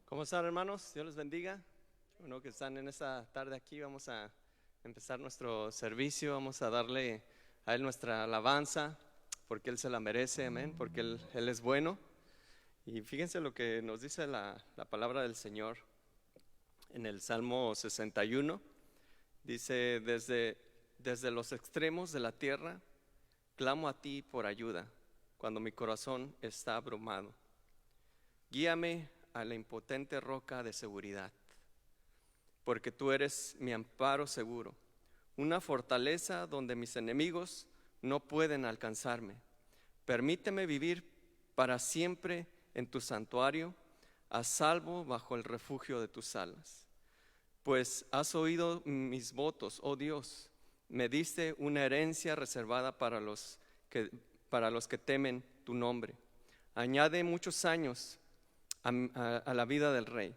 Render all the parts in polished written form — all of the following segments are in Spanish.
¿Cómo están, hermanos? Dios les bendiga. Bueno, que están en esta tarde aquí, vamos a empezar nuestro servicio, vamos a darle a Él nuestra alabanza, porque Él se la merece, amén, porque Él es bueno. Y fíjense lo que nos dice la palabra del Señor en el Salmo 61. Dice, desde los extremos de la tierra, clamo a ti por ayuda, cuando mi corazón está abrumado. Guíame a la impotente roca de seguridad, porque tú eres mi amparo seguro, una fortaleza donde mis enemigos no pueden alcanzarme. Permíteme vivir para siempre en tu santuario, a salvo bajo el refugio de tus alas. Pues has oído mis votos, oh Dios, me diste una herencia reservada para los que temen tu nombre. Añade muchos años a la vida del rey,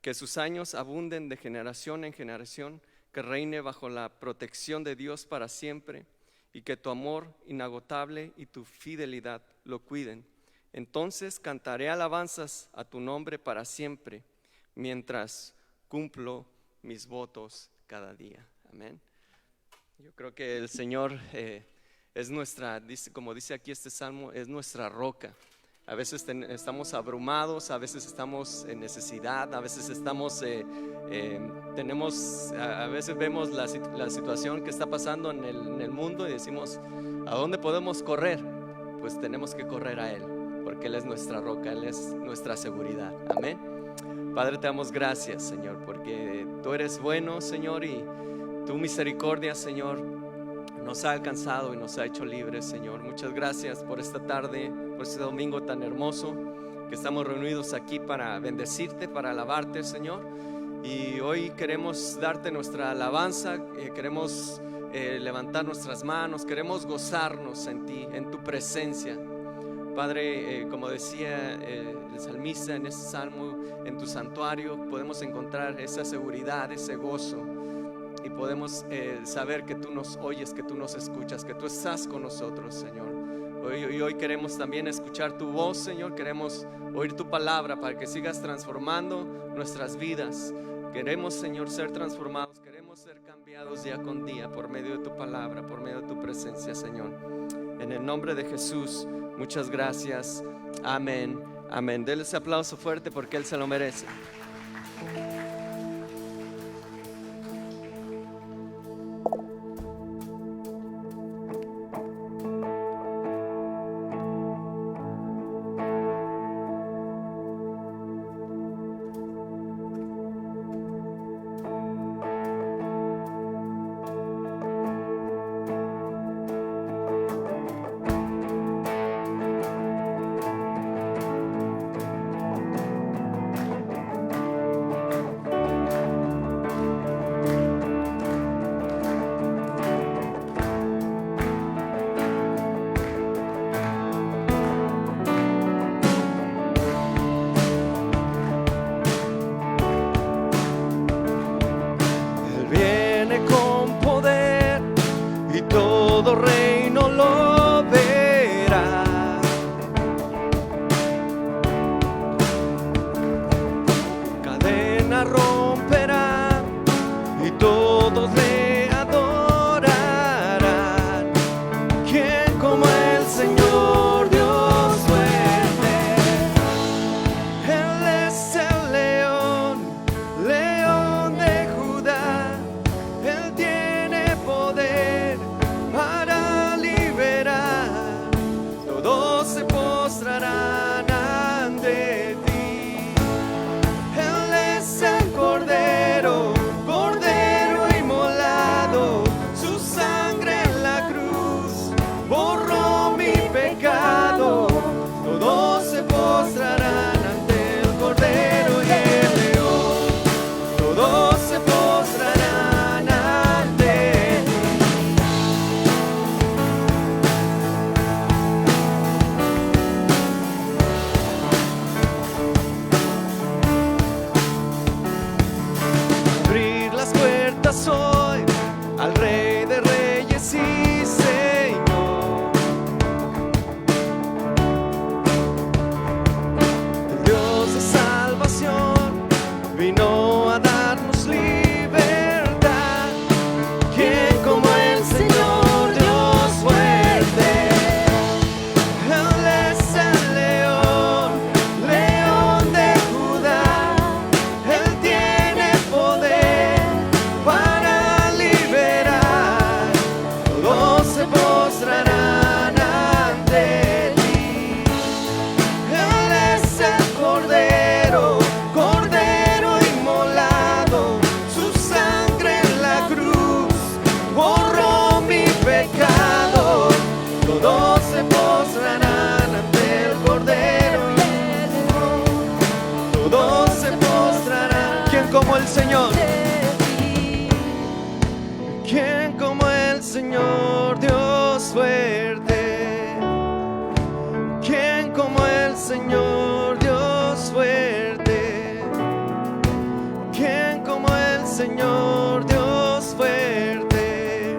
que sus años abunden de generación en generación, que reine bajo la protección de Dios para siempre, y que tu amor inagotable y tu fidelidad lo cuiden. Entonces cantaré alabanzas a tu nombre para siempre, mientras cumplo mis votos cada día. Amén. Yo creo que el Señor es nuestra, como dice aquí este salmo, es nuestra roca. A veces estamos abrumados, a veces estamos en necesidad, a veces a veces vemos la situación que está pasando en el mundo y decimos, ¿a dónde podemos correr? Pues tenemos que correr a Él, porque Él es nuestra roca, Él es nuestra seguridad. Amén. Padre, te damos gracias, Señor, porque tú eres bueno, Señor, y tu misericordia, Señor, nos ha alcanzado y nos ha hecho libres, Señor. Muchas gracias por esta tarde, por este domingo tan hermoso que estamos reunidos aquí para bendecirte, para alabarte, Señor. Y hoy queremos darte nuestra alabanza, queremos levantar nuestras manos, queremos gozarnos en ti, en tu presencia. Padre, como decía el salmista en este salmo, en tu santuario podemos encontrar esa seguridad, ese gozo. Y podemos saber que tú nos oyes, que tú nos escuchas, que tú estás con nosotros, Señor. Hoy queremos también escuchar tu voz, Señor. Queremos oír tu palabra para que sigas transformando nuestras vidas. Queremos, Señor, ser transformados. Queremos ser cambiados día con día por medio de tu palabra, por medio de tu presencia, Señor. En el nombre de Jesús, muchas gracias. Amén, amén. Denle ese aplauso fuerte porque Él se lo merece. Dios de salvación. ¿Quién como el Señor Dios fuerte? ¿Quién como el Señor Dios fuerte? ¿Quién como el Señor Dios fuerte?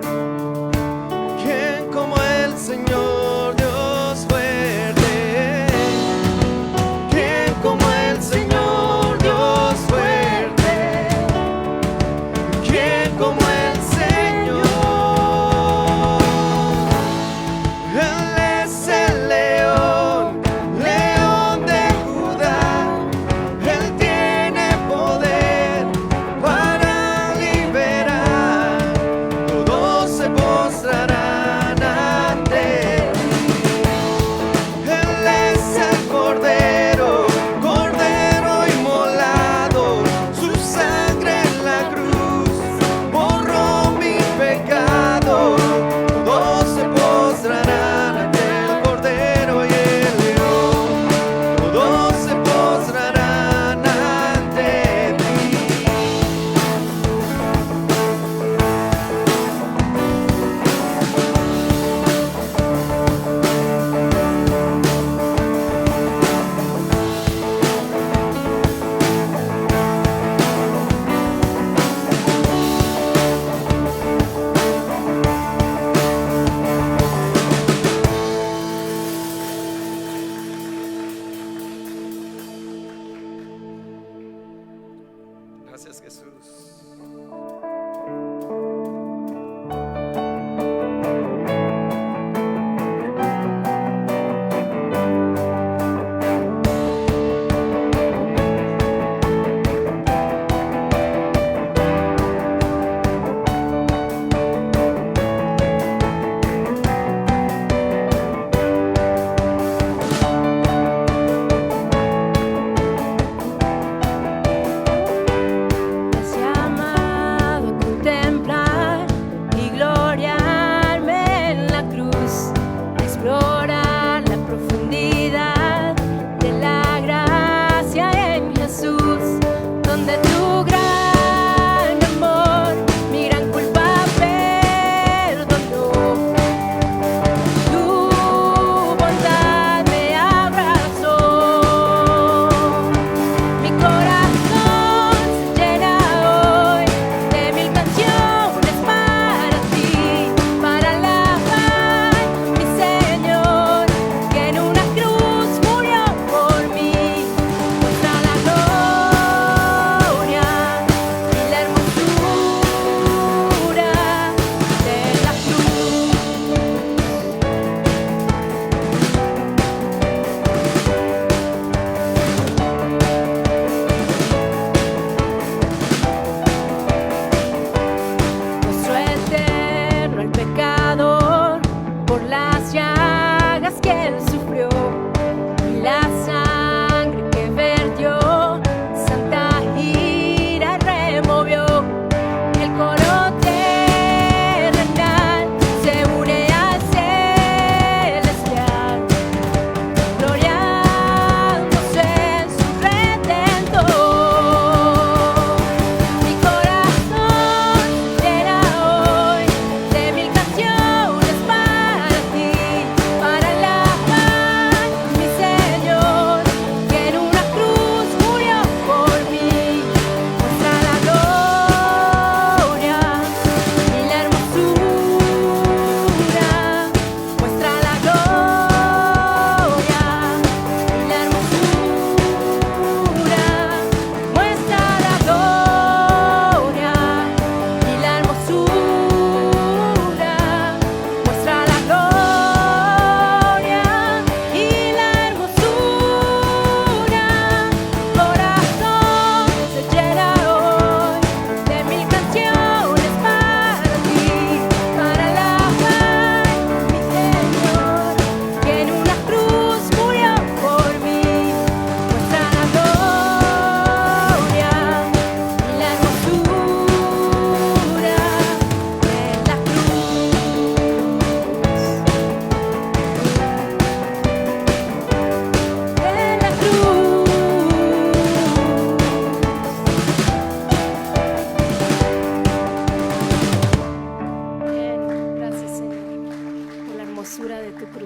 ¿Quién como el Señor Dios fuerte? ¿Quién como el Señor Dios fuerte? ¿Quién como el Señor?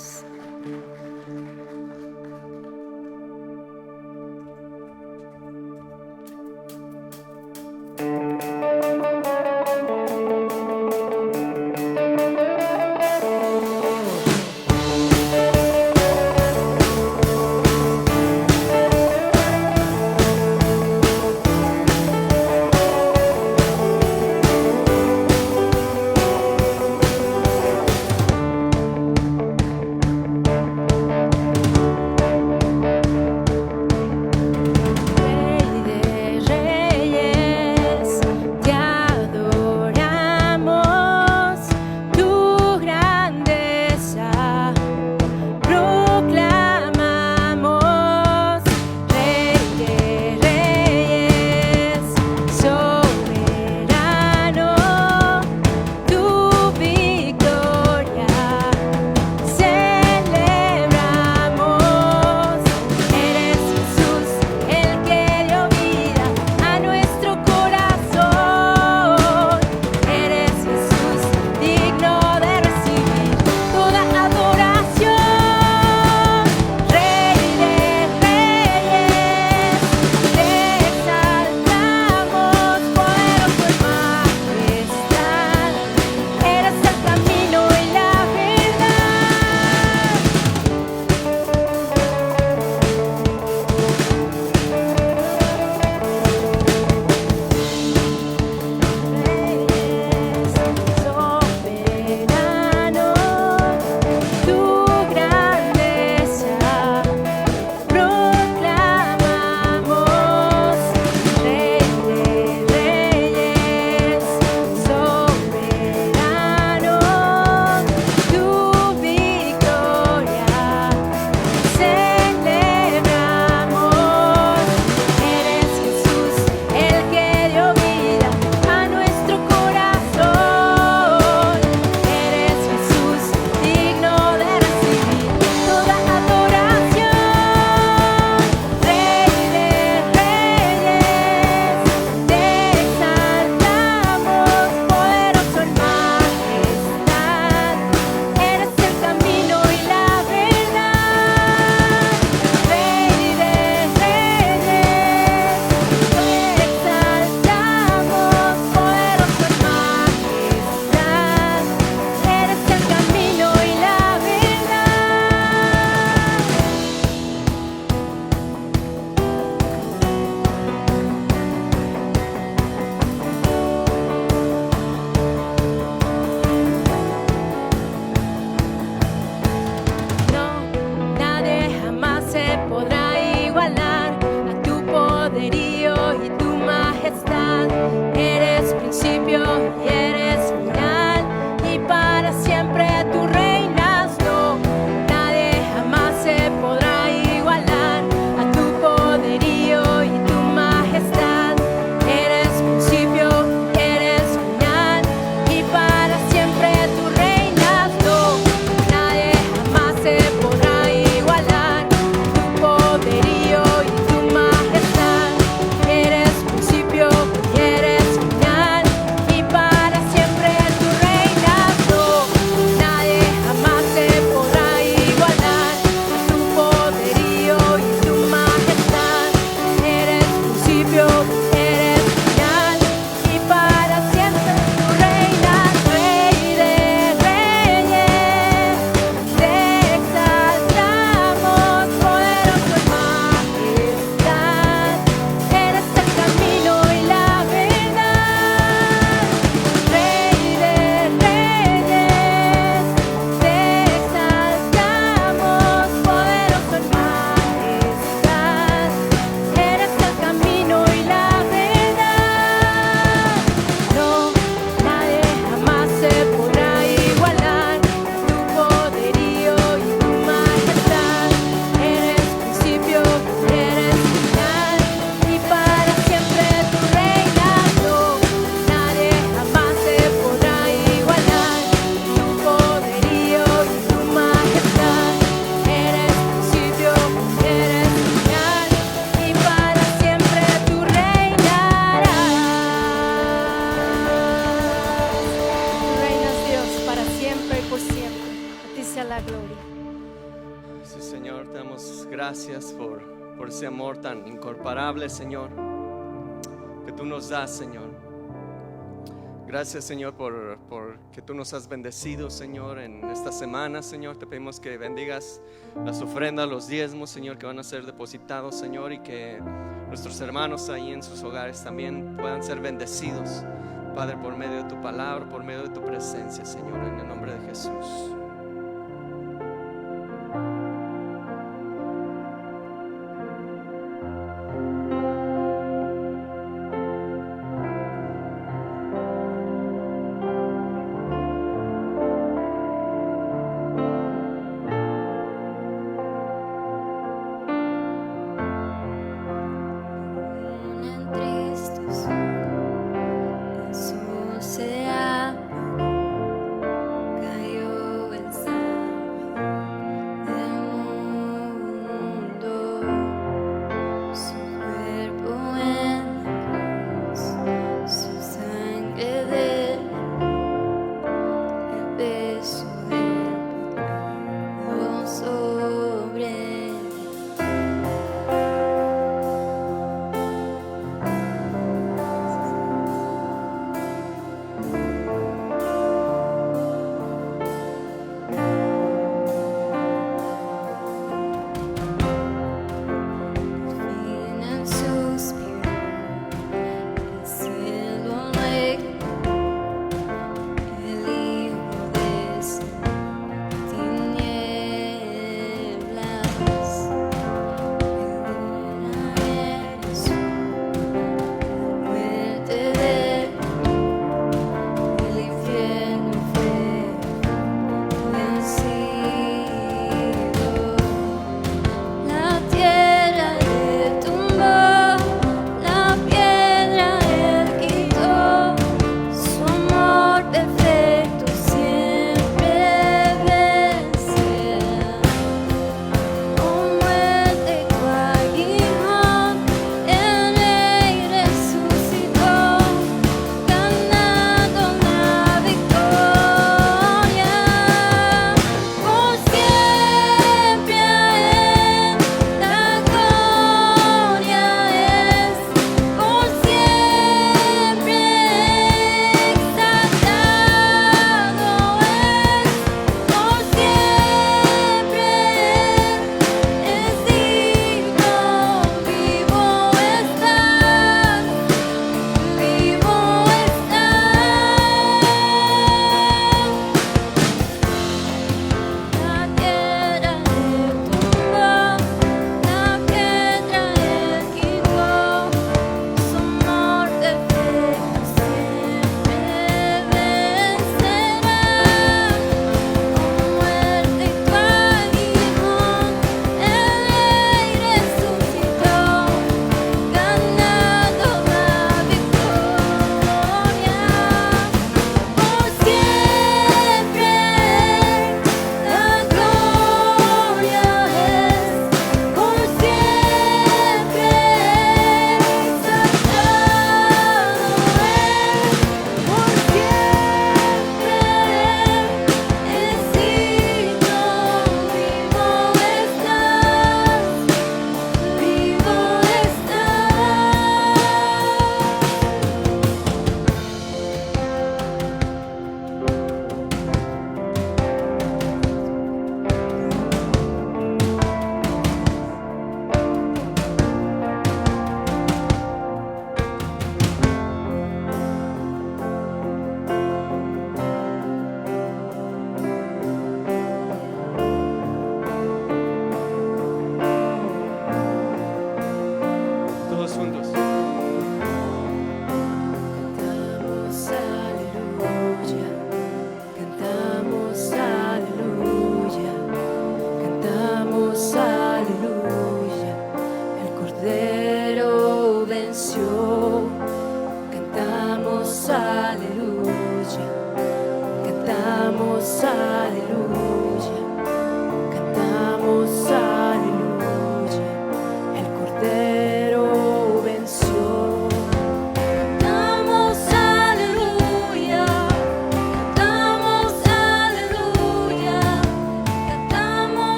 Jesús. gracias por ese amor tan incomparable, Señor, que tú nos das, Señor. Gracias, Señor, por que tú nos has bendecido, Señor, en esta semana, Señor. Te pedimos que bendigas las ofrendas, los diezmos, Señor, que van a ser depositados, Señor, y que nuestros hermanos ahí en sus hogares también puedan ser bendecidos, Padre, por medio de tu palabra, por medio de tu presencia, Señor, en el nombre de Jesús.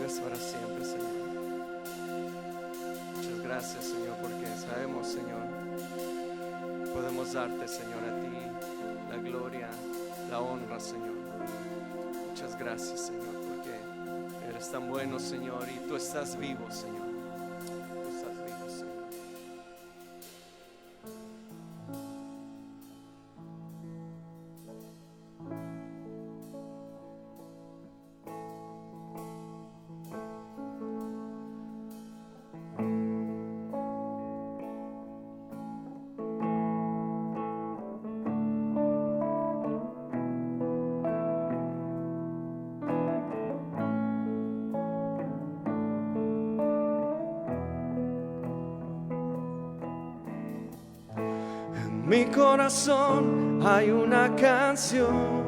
vives para siempre, Señor. Muchas gracias, Señor, porque sabemos, Señor, podemos darte, Señor, a ti la gloria, la honra, Señor. Muchas gracias, Señor, porque eres tan bueno, Señor, y tú estás vivo, Señor. Tú estás vivo, Señor. En mi corazón hay una canción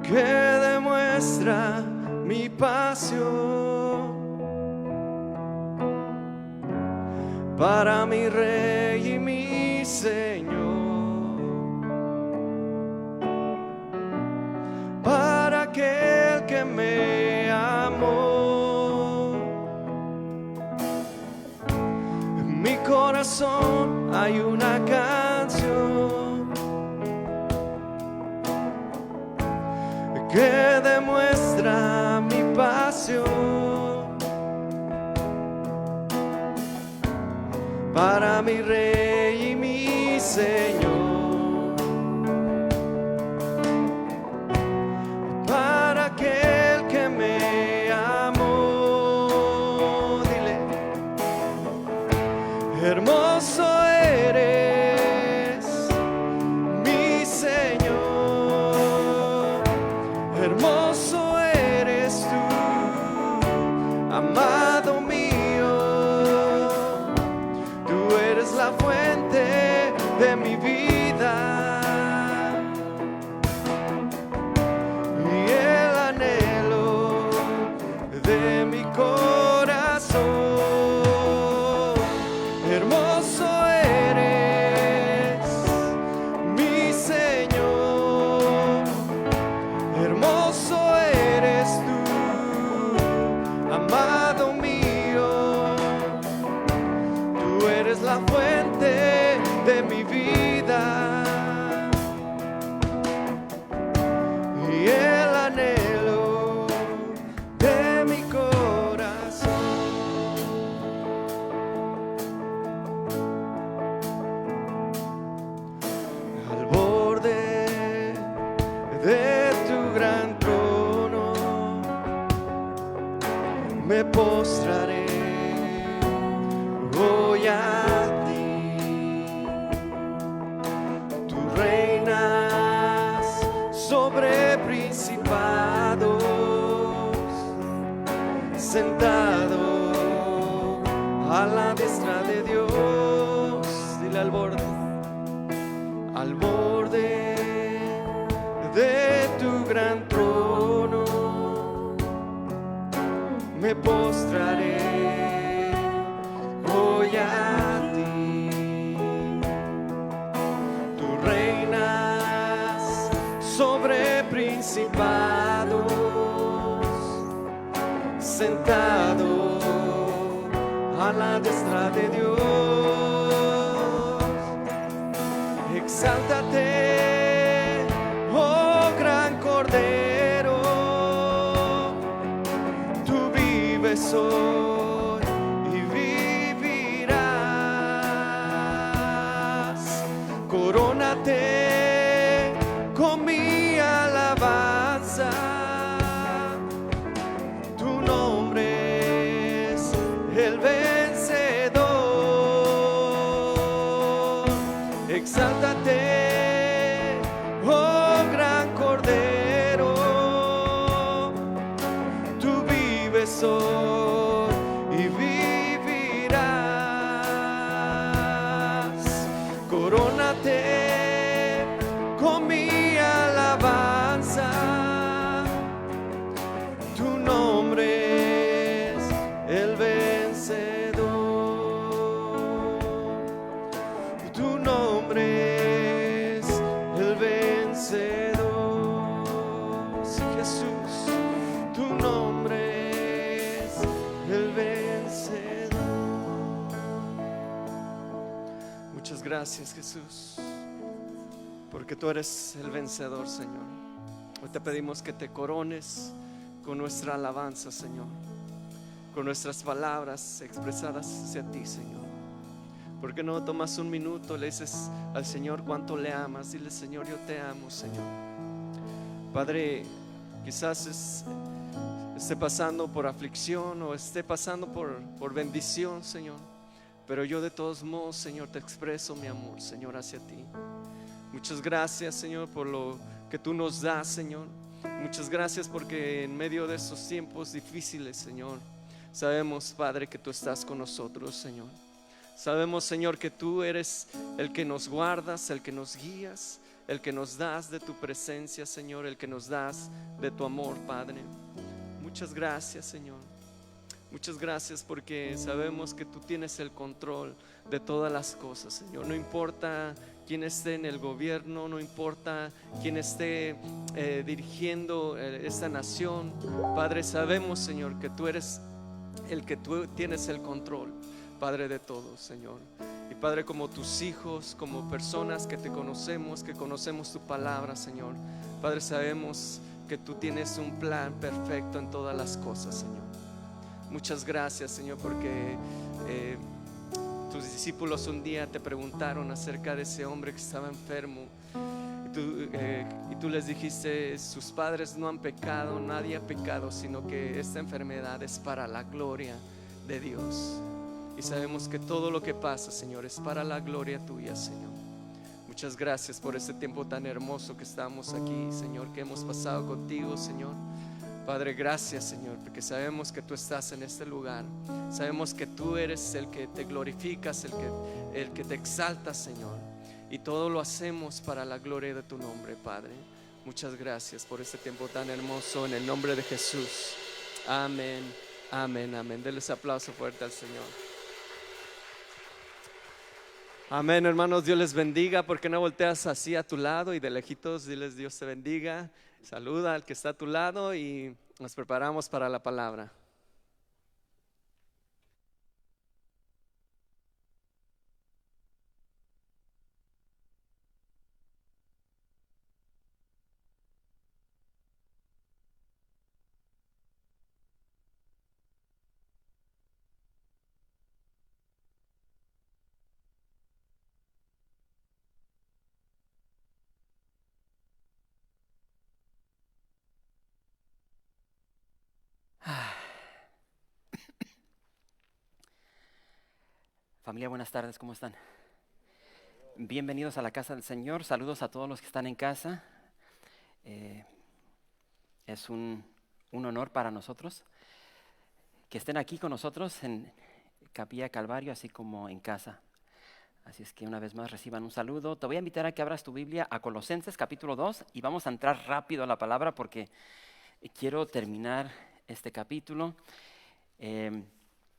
que demuestra mi pasión para mi Rey y mi Señor, para aquel que me amó. En mi corazón hay una canción que demuestra mi pasión para mi Rey y mi Señor, para aquel que me amó. Dile: hermoso eres, mi Señor, hermoso eres tú, amado mío. Tú eres la fuente de mi vida y el anhelo de mi corazón. Hermoso eres, mi Señor, hermoso eres tú, amado mío. Tú eres la fuente de mi vida y el anhelo de mi corazón. Al borde de tu gran trono me postraré hoy a ti. Tú reinas sobre principados, sentado a la diestra de Dios. Dile: al borde de tu gran trono me postraré hoy a ti. Tú reinas sobre principados, sentado a la diestra de Dios. Exáltate, oh gran Cordero, tú vives hoy y vivirás. Corónate con mi alabanza, tu nombre es el vencedor. Exáltate, gracias, Jesús, porque tú eres el vencedor, Señor. Hoy te pedimos que te corones con nuestra alabanza, Señor, con nuestras palabras expresadas hacia ti, Señor. ¿Por qué no tomas un minuto, le dices al Señor cuánto le amas? Dile: Señor, yo te amo, Señor. Padre, quizás esté pasando por aflicción o esté pasando por bendición, Señor, pero yo de todos modos, Señor, te expreso mi amor, Señor, hacia ti. Muchas gracias, Señor, por lo que tú nos das, Señor. Muchas gracias porque en medio de estos tiempos difíciles, Señor, sabemos, Padre, que tú estás con nosotros, Señor. Sabemos, Señor, que tú eres el que nos guardas, el que nos guías, el que nos das de tu presencia, Señor, el que nos das de tu amor, Padre. Muchas gracias, Señor. Muchas gracias porque sabemos que tú tienes el control de todas las cosas, Señor. No importa quién esté en el gobierno, no importa quién esté dirigiendo esta nación, Padre, sabemos, Señor, que tú eres el que tú tienes el control, Padre, de todo, Señor. Y Padre, como tus hijos, como personas que te conocemos, que conocemos tu palabra, Señor, Padre, sabemos que tú tienes un plan perfecto en todas las cosas, Señor. Muchas gracias, Señor, porque tus discípulos un día te preguntaron acerca de ese hombre que estaba enfermo, y tú les dijiste: sus padres no han pecado, nadie ha pecado, sino que esta enfermedad es para la gloria de Dios. Y sabemos que todo lo que pasa, Señor, es para la gloria tuya, Señor. Muchas gracias por este tiempo tan hermoso que estamos aquí, Señor, que hemos pasado contigo, Señor. Padre, gracias, Señor, porque sabemos que tú estás en este lugar. Sabemos que tú eres el que te glorificas, el que te exaltas, Señor. Y todo lo hacemos para la gloria de tu nombre, Padre. Muchas gracias por este tiempo tan hermoso, en el nombre de Jesús. Amén, amén, amén. Denles aplauso fuerte al Señor. Amén, hermanos, Dios les bendiga. ¿Por qué no volteas así a tu lado y de lejitos diles: Dios te bendiga? Saluda al que está a tu lado y nos preparamos para la palabra. Familia, buenas tardes, ¿cómo están? Bienvenidos a la casa del Señor. Saludos a todos los que están en casa. Es un honor para nosotros que estén aquí con nosotros en Capilla Calvario, así como en casa. Así es que una vez más reciban un saludo. Te voy a invitar a que abras tu Biblia a Colosenses capítulo 2 y vamos a entrar rápido a la palabra porque quiero terminar este capítulo.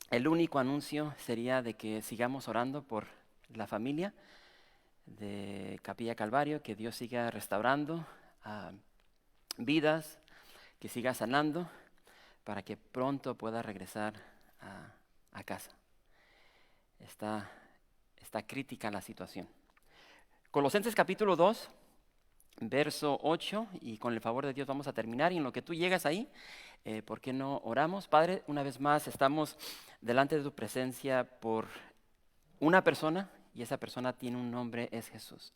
El único anuncio sería de que sigamos orando por la familia de Capilla Calvario, que Dios siga restaurando vidas, que siga sanando para que pronto pueda regresar a casa. Está crítica la situación. Colosenses capítulo 2, verso 8, y con el favor de Dios vamos a terminar. Y en lo que tú llegas ahí, ¿por qué no oramos? Padre, una vez más estamos delante de tu presencia por una persona, y esa persona tiene un nombre, es Jesús.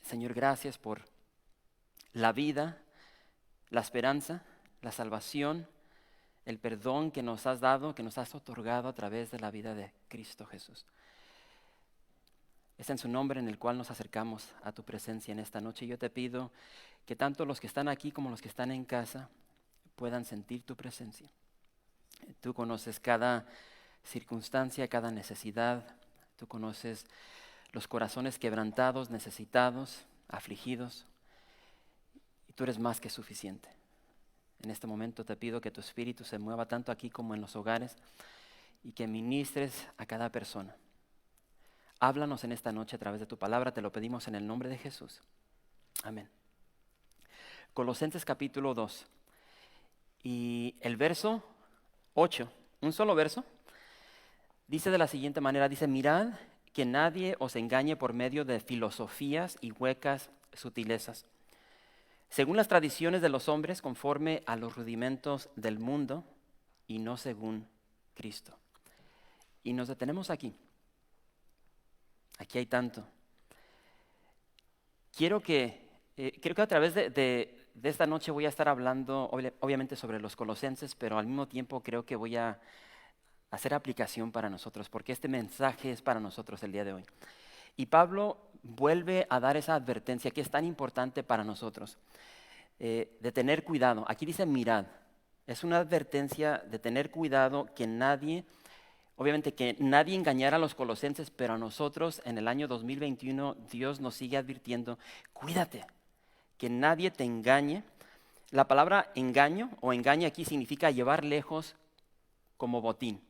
Señor, gracias por la vida, la esperanza, la salvación, el perdón que nos has dado, que nos has otorgado a través de la vida de Cristo Jesús. Es en su nombre en el cual nos acercamos a tu presencia en esta noche. Yo te pido que tanto los que están aquí como los que están en casa puedan sentir tu presencia. Tú conoces cada circunstancia, cada necesidad. Tú conoces los corazones quebrantados, necesitados, afligidos. Y tú eres más que suficiente. En este momento te pido que tu espíritu se mueva tanto aquí como en los hogares y que ministres a cada persona. Háblanos en esta noche a través de tu palabra, te lo pedimos en el nombre de Jesús. Amén. Colosenses capítulo 2 y el verso 8, un solo verso, dice de la siguiente manera, dice: mirad que nadie os engañe por medio de filosofías y huecas sutilezas, según las tradiciones de los hombres, conforme a los rudimentos del mundo y no según Cristo. Y nos detenemos aquí. Aquí hay tanto. Creo que a través de esta noche voy a estar hablando obviamente sobre los colosenses, pero al mismo tiempo creo que voy a hacer aplicación para nosotros, porque este mensaje es para nosotros el día de hoy. Y Pablo vuelve a dar esa advertencia que es tan importante para nosotros, de tener cuidado. Aquí dice mirad, es una advertencia de tener cuidado que nadie engañara a los colosenses, pero a nosotros en el año 2021 Dios nos sigue advirtiendo, cuídate, que nadie te engañe. La palabra engaño o engaño aquí significa llevar lejos como botín.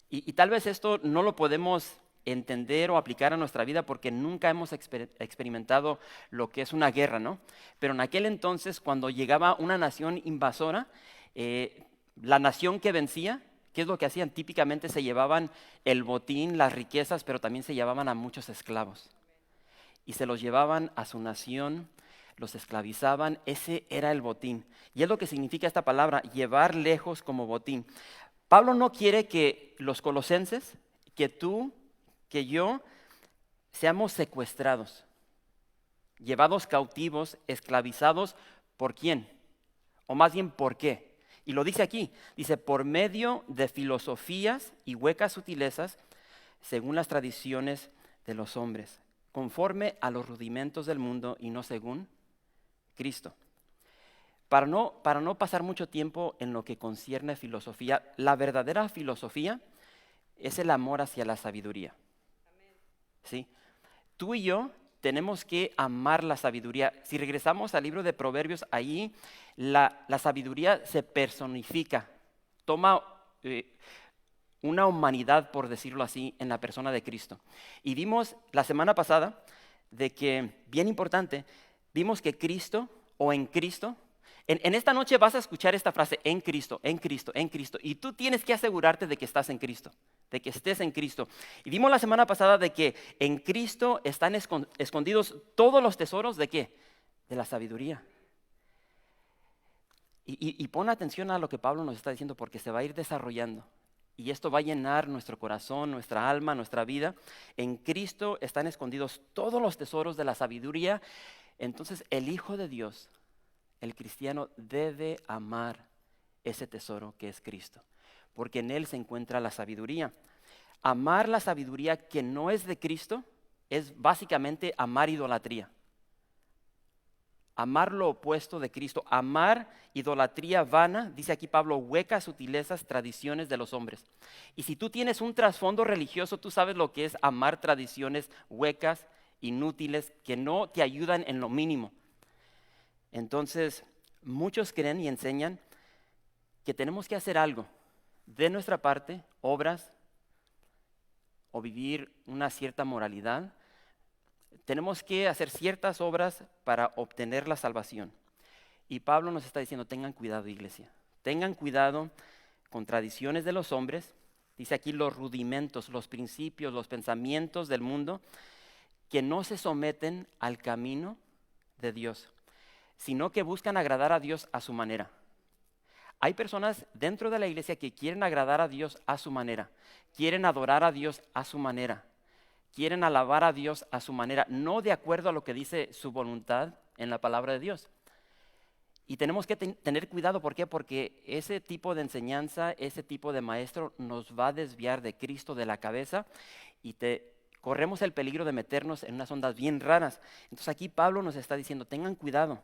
Y tal vez esto no lo podemos entender o aplicar a nuestra vida porque nunca hemos experimentado lo que es una guerra, ¿no? Pero en aquel entonces, cuando llegaba una nación invasora, la nación que vencía, ¿qué es lo que hacían? Típicamente se llevaban el botín, las riquezas, pero también se llevaban a muchos esclavos. Y se los llevaban a su nación, los esclavizaban, ese era el botín. Y es lo que significa esta palabra, llevar lejos como botín. Pablo no quiere que los colosenses, que tú, que yo, seamos secuestrados, llevados cautivos, esclavizados, ¿por quién? O más bien, ¿por qué? Y lo dice aquí, dice, por medio de filosofías y huecas sutilezas, según las tradiciones de los hombres, conforme a los rudimentos del mundo y no según Cristo. Para no pasar mucho tiempo en lo que concierne filosofía, la verdadera filosofía es el amor hacia la sabiduría. ¿Sí? Tú y yo tenemos que amar la sabiduría. Si regresamos al libro de Proverbios, ahí la sabiduría se personifica, toma una humanidad, por decirlo así, en la persona de Cristo. Y vimos la semana pasada de que, bien importante, vimos que Cristo o en Cristo, en esta noche vas a escuchar esta frase, en Cristo, en Cristo, en Cristo. Y tú tienes que asegurarte de que estás en Cristo, de que estés en Cristo. Y vimos la semana pasada de que en Cristo están escondidos todos los tesoros ¿de qué? De la sabiduría. Y pon atención a lo que Pablo nos está diciendo porque se va a ir desarrollando. Y esto va a llenar nuestro corazón, nuestra alma, nuestra vida. En Cristo están escondidos todos los tesoros de la sabiduría. Entonces el Hijo de Dios, el cristiano, debe amar ese tesoro que es Cristo, porque en Él se encuentra la sabiduría. Amar la sabiduría que no es de Cristo es básicamente amar idolatría. Amar lo opuesto de Cristo, amar idolatría vana, dice aquí Pablo, huecas sutilezas, tradiciones de los hombres. Y si tú tienes un trasfondo religioso, tú sabes lo que es amar tradiciones huecas, inútiles, que no te ayudan en lo mínimo. Entonces, muchos creen y enseñan que tenemos que hacer algo de nuestra parte, obras o vivir una cierta moralidad. Tenemos que hacer ciertas obras para obtener la salvación. Y Pablo nos está diciendo, tengan cuidado, iglesia. Tengan cuidado con tradiciones de los hombres. Dice aquí los rudimentos, los principios, los pensamientos del mundo que no se someten al camino de Dios, sino que buscan agradar a Dios a su manera. Hay personas dentro de la iglesia que quieren agradar a Dios a su manera, quieren adorar a Dios a su manera, quieren alabar a Dios a su manera, no de acuerdo a lo que dice su voluntad en la palabra de Dios. Y tenemos que tener cuidado, ¿por qué? Porque ese tipo de enseñanza, ese tipo de maestro nos va a desviar de Cristo, de la cabeza, y corremos el peligro de meternos en unas ondas bien raras. Entonces aquí Pablo nos está diciendo, tengan cuidado.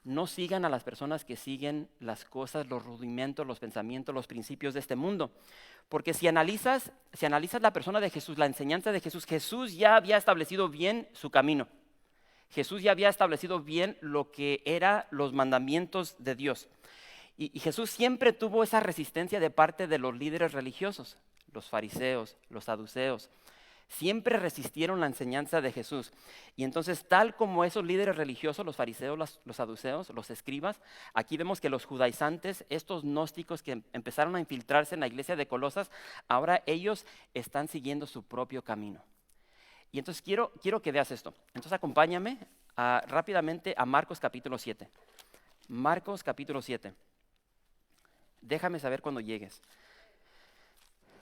No sigan a las personas que siguen las cosas, los rudimentos, los pensamientos, los principios de este mundo. Porque si analizas la persona de Jesús, la enseñanza de Jesús, Jesús ya había establecido bien su camino. Jesús ya había establecido bien lo que eran los mandamientos de Dios. Y Jesús siempre tuvo esa resistencia de parte de los líderes religiosos, los fariseos, los saduceos. Siempre resistieron la enseñanza de Jesús. Y entonces, tal como esos líderes religiosos, los fariseos, los saduceos, los escribas, aquí vemos que los judaizantes, estos gnósticos que empezaron a infiltrarse en la iglesia de Colosas, ahora ellos están siguiendo su propio camino. Y entonces quiero que veas esto. Entonces acompáñame rápidamente a Marcos capítulo 7. Marcos capítulo 7. Déjame saber cuando llegues.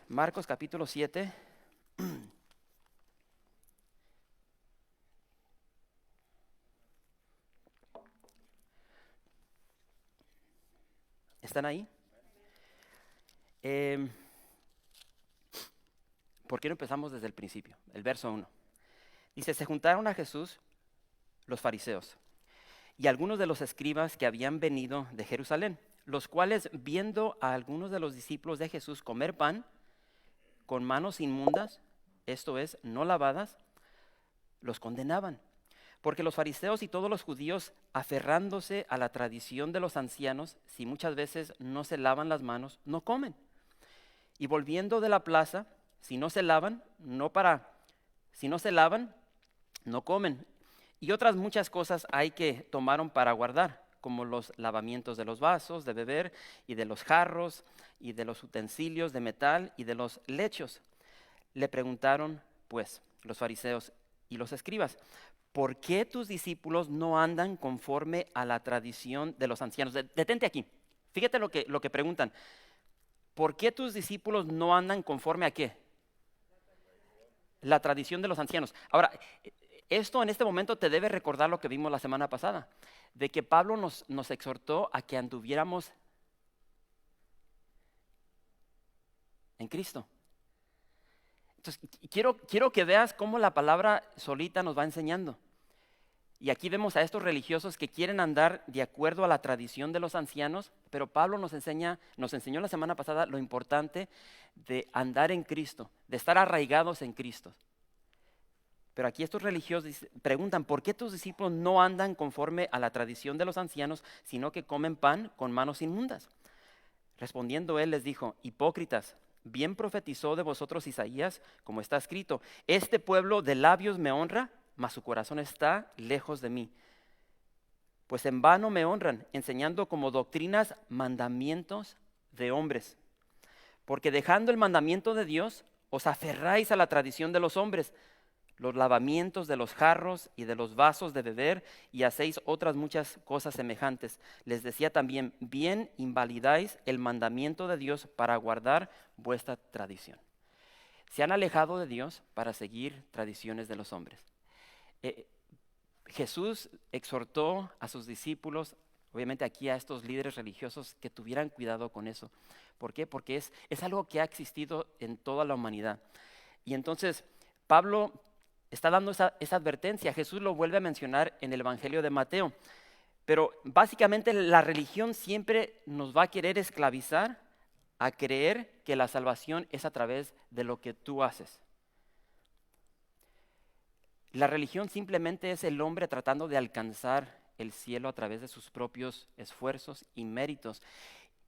Marcos capítulo 7. ¿Están ahí? ¿Por qué no empezamos desde el principio? El verso 1. Dice, se juntaron a Jesús los fariseos y algunos de los escribas que habían venido de Jerusalén, los cuales, viendo a algunos de los discípulos de Jesús comer pan con manos inmundas, esto es, no lavadas, los condenaban. Porque los fariseos y todos los judíos, aferrándose a la tradición de los ancianos, si muchas veces no se lavan las manos, no comen. Y volviendo de la plaza, si no se lavan, no comen. Y otras muchas cosas hay que tomaron para guardar, como los lavamientos de los vasos de beber y de los jarros y de los utensilios de metal y de los lechos. Le preguntaron, pues, los fariseos y los escribas, ¿por qué tus discípulos no andan conforme a la tradición de los ancianos? Detente aquí. Fíjate lo que preguntan. ¿Por qué tus discípulos no andan conforme a qué? La tradición de los ancianos. Ahora, esto en este momento te debe recordar lo que vimos la semana pasada, de que Pablo nos exhortó a que anduviéramos en Cristo. Entonces, quiero que veas cómo la palabra solita nos va enseñando. Y aquí vemos a estos religiosos que quieren andar de acuerdo a la tradición de los ancianos, pero Pablo nos enseñó la semana pasada lo importante de andar en Cristo, de estar arraigados en Cristo. Pero aquí estos religiosos preguntan, ¿por qué tus discípulos no andan conforme a la tradición de los ancianos, sino que comen pan con manos inmundas? Respondiendo él les dijo, hipócritas, bien profetizó de vosotros Isaías, como está escrito, este pueblo de labios me honra, mas su corazón está lejos de mí. Pues en vano me honran, enseñando como doctrinas mandamientos de hombres. Porque dejando el mandamiento de Dios, os aferráis a la tradición de los hombres, los lavamientos de los jarros y de los vasos de beber, y hacéis otras muchas cosas semejantes. Les decía también, bien invalidáis el mandamiento de Dios para guardar vuestra tradición. Se han alejado de Dios para seguir tradiciones de los hombres. Jesús exhortó a sus discípulos, obviamente aquí a estos líderes religiosos, que tuvieran cuidado con eso. ¿Por qué? Porque es algo que ha existido en toda la humanidad. Y entonces Pablo está dando esa advertencia. Jesús lo vuelve a mencionar en el Evangelio de Mateo. Pero básicamente la religión siempre nos va a querer esclavizar a creer que la salvación es a través de lo que tú haces. La religión simplemente es el hombre tratando de alcanzar el cielo a través de sus propios esfuerzos y méritos.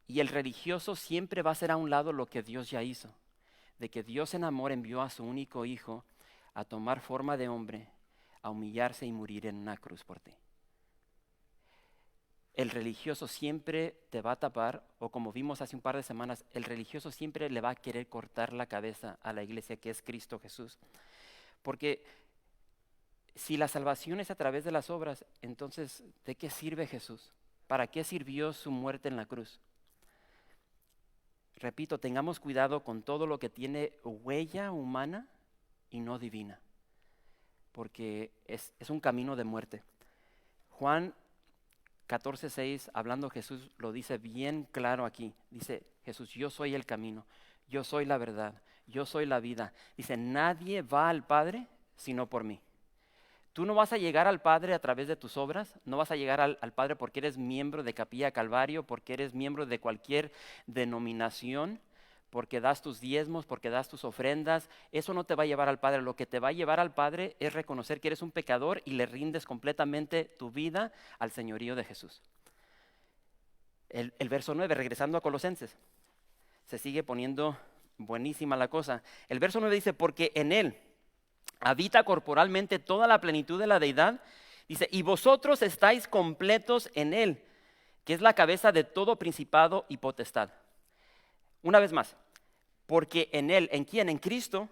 Y el religioso siempre va a hacer a un lado lo que Dios ya hizo. De que Dios en amor envió a su único hijo a tomar forma de hombre, a humillarse y morir en una cruz por ti. El religioso siempre te va a tapar, o como vimos hace un par de semanas, el religioso siempre le va a querer cortar la cabeza a la iglesia que es Cristo Jesús. Porque si la salvación es a través de las obras, entonces, ¿de qué sirve Jesús? ¿Para qué sirvió su muerte en la cruz? Repito, tengamos cuidado con todo lo que tiene huella humana y no divina, porque es un camino de muerte. Juan 14:6, hablando Jesús, lo dice bien claro aquí. Dice Jesús, yo soy el camino, yo soy la verdad, yo soy la vida. Dice, nadie va al Padre sino por mí. Tú no vas a llegar al Padre a través de tus obras, no vas a llegar al Padre porque eres miembro de Capilla Calvario, porque eres miembro de cualquier denominación, porque das tus diezmos, porque das tus ofrendas. Eso no te va a llevar al Padre. Lo que te va a llevar al Padre es reconocer que eres un pecador y le rindes completamente tu vida al señorío de Jesús. El verso 9, regresando a Colosenses, se sigue poniendo buenísima la cosa. El verso 9 dice, porque en Él habita corporalmente toda la plenitud de la deidad. Dice, y vosotros estáis completos en Él, que es la cabeza de todo principado y potestad. Una vez más, porque en Él, ¿en quién? En Cristo,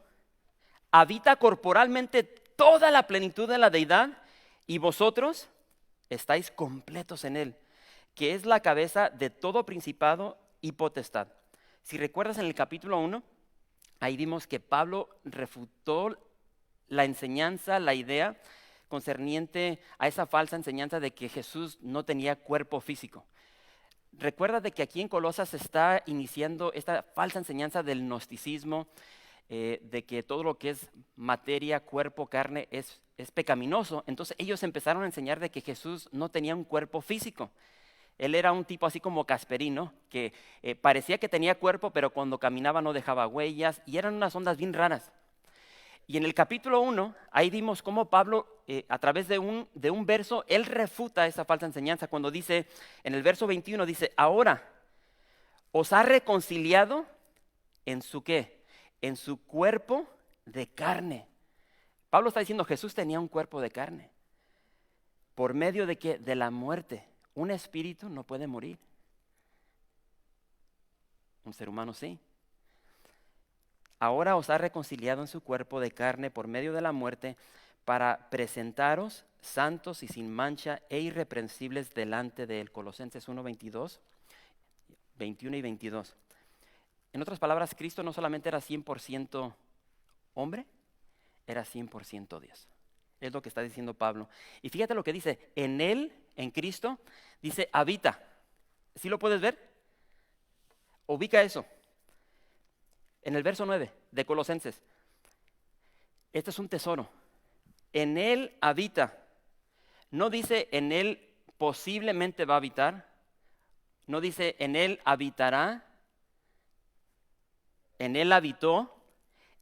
habita corporalmente toda la plenitud de la deidad, y vosotros estáis completos en él, que es la cabeza de todo principado y potestad. Si recuerdas en el capítulo 1, ahí vimos que Pablo refutó la enseñanza, la idea concerniente a esa falsa enseñanza de que Jesús no tenía cuerpo físico. Recuerda de que aquí en Colosas se está iniciando esta falsa enseñanza del gnosticismo, de que todo lo que es materia, cuerpo, carne es pecaminoso. Entonces ellos empezaron a enseñar de que Jesús no tenía un cuerpo físico. Él era un tipo así como Casperino, que parecía que tenía cuerpo, pero cuando caminaba no dejaba huellas, y eran unas ondas bien raras. Y en el capítulo 1, ahí vimos cómo Pablo, a través de un verso, él refuta esa falsa enseñanza cuando dice, en el verso 21, dice, ahora os ha reconciliado en su ¿qué? En su cuerpo de carne. Pablo está diciendo, Jesús tenía un cuerpo de carne. ¿Por medio de qué? De la muerte. Un espíritu no puede morir. Un ser humano sí. Ahora os ha reconciliado en su cuerpo de carne por medio de la muerte para presentaros santos y sin mancha e irreprensibles delante de él. Colosenses 1, 21 y 22. En otras palabras, Cristo no solamente era 100% hombre, era 100% Dios. Es lo que está diciendo Pablo. Y fíjate lo que dice, en él, en Cristo, dice habita. ¿Sí lo puedes ver? Ubica eso. En el verso 9 de Colosenses. Este es un tesoro. En él habita. No dice en él posiblemente va a habitar. No dice en él habitará. En él habitó.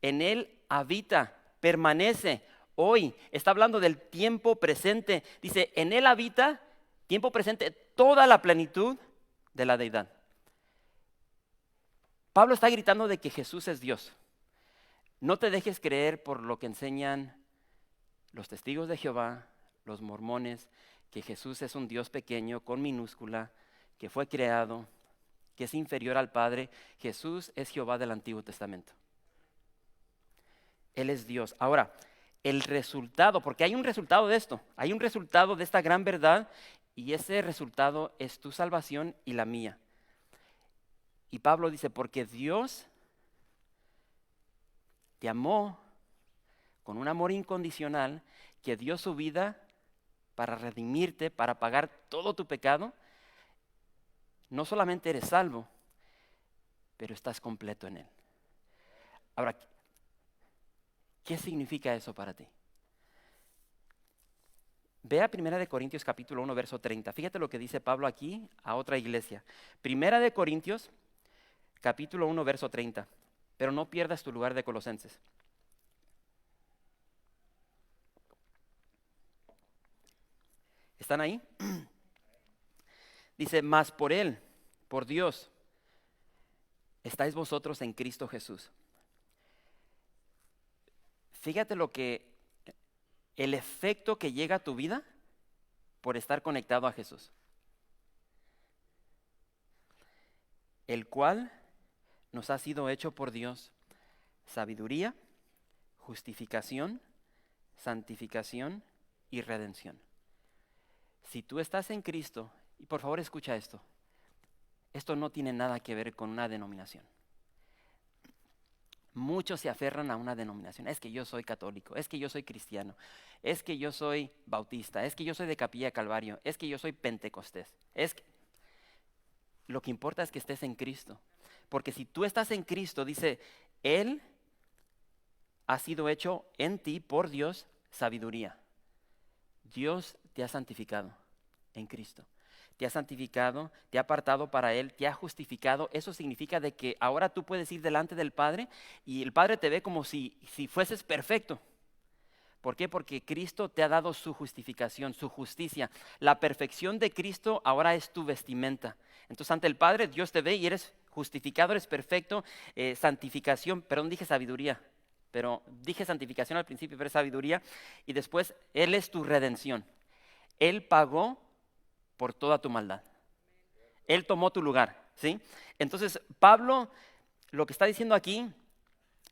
En él habita. Permanece. Hoy está hablando del tiempo presente. Dice en él habita, tiempo presente, toda la plenitud de la deidad. Pablo está gritando de que Jesús es Dios. No te dejes creer por lo que enseñan los testigos de Jehová, los mormones, que Jesús es un Dios pequeño con minúscula, que fue creado, que es inferior al Padre. Jesús es Jehová del Antiguo Testamento. Él es Dios. Ahora, el resultado, porque hay un resultado de esto, hay un resultado de esta gran verdad, y ese resultado es tu salvación y la mía. Y Pablo dice, porque Dios te amó con un amor incondicional, que dio su vida para redimirte, para pagar todo tu pecado. No solamente eres salvo, pero estás completo en él. Ahora, ¿qué significa eso para ti? Ve a 1 Corintios capítulo 1, verso 30. Fíjate lo que dice Pablo aquí a otra iglesia. 1 Corintios capítulo 1, verso 30. Pero no pierdas tu lugar de Colosenses. ¿Están ahí? Dice, mas por él, por Dios, estáis vosotros en Cristo Jesús. Fíjate el efecto que llega a tu vida por estar conectado a Jesús. El cual nos ha sido hecho por Dios sabiduría, justificación, santificación y redención. Si tú estás en Cristo, y por favor escucha esto no tiene nada que ver con una denominación. Muchos se aferran a una denominación. Es que yo soy católico, es que yo soy cristiano, es que yo soy bautista, es que yo soy de Capilla Calvario, es que yo soy pentecostés. Lo que importa es que estés en Cristo. Porque si tú estás en Cristo, dice, Él ha sido hecho en ti por Dios sabiduría. Dios te ha santificado en Cristo. Te ha santificado, te ha apartado para Él, te ha justificado. Eso significa de que ahora tú puedes ir delante del Padre y el Padre te ve como si fueses perfecto. ¿Por qué? Porque Cristo te ha dado su justificación, su justicia. La perfección de Cristo ahora es tu vestimenta. Entonces ante el Padre Dios te ve y eres justificado, eres perfecto. Santificación, perdón, dije sabiduría. Pero dije santificación al principio, pero es sabiduría. Y después Él es tu redención. Él pagó por toda tu maldad. Él tomó tu lugar, ¿sí? Entonces, Pablo lo que está diciendo aquí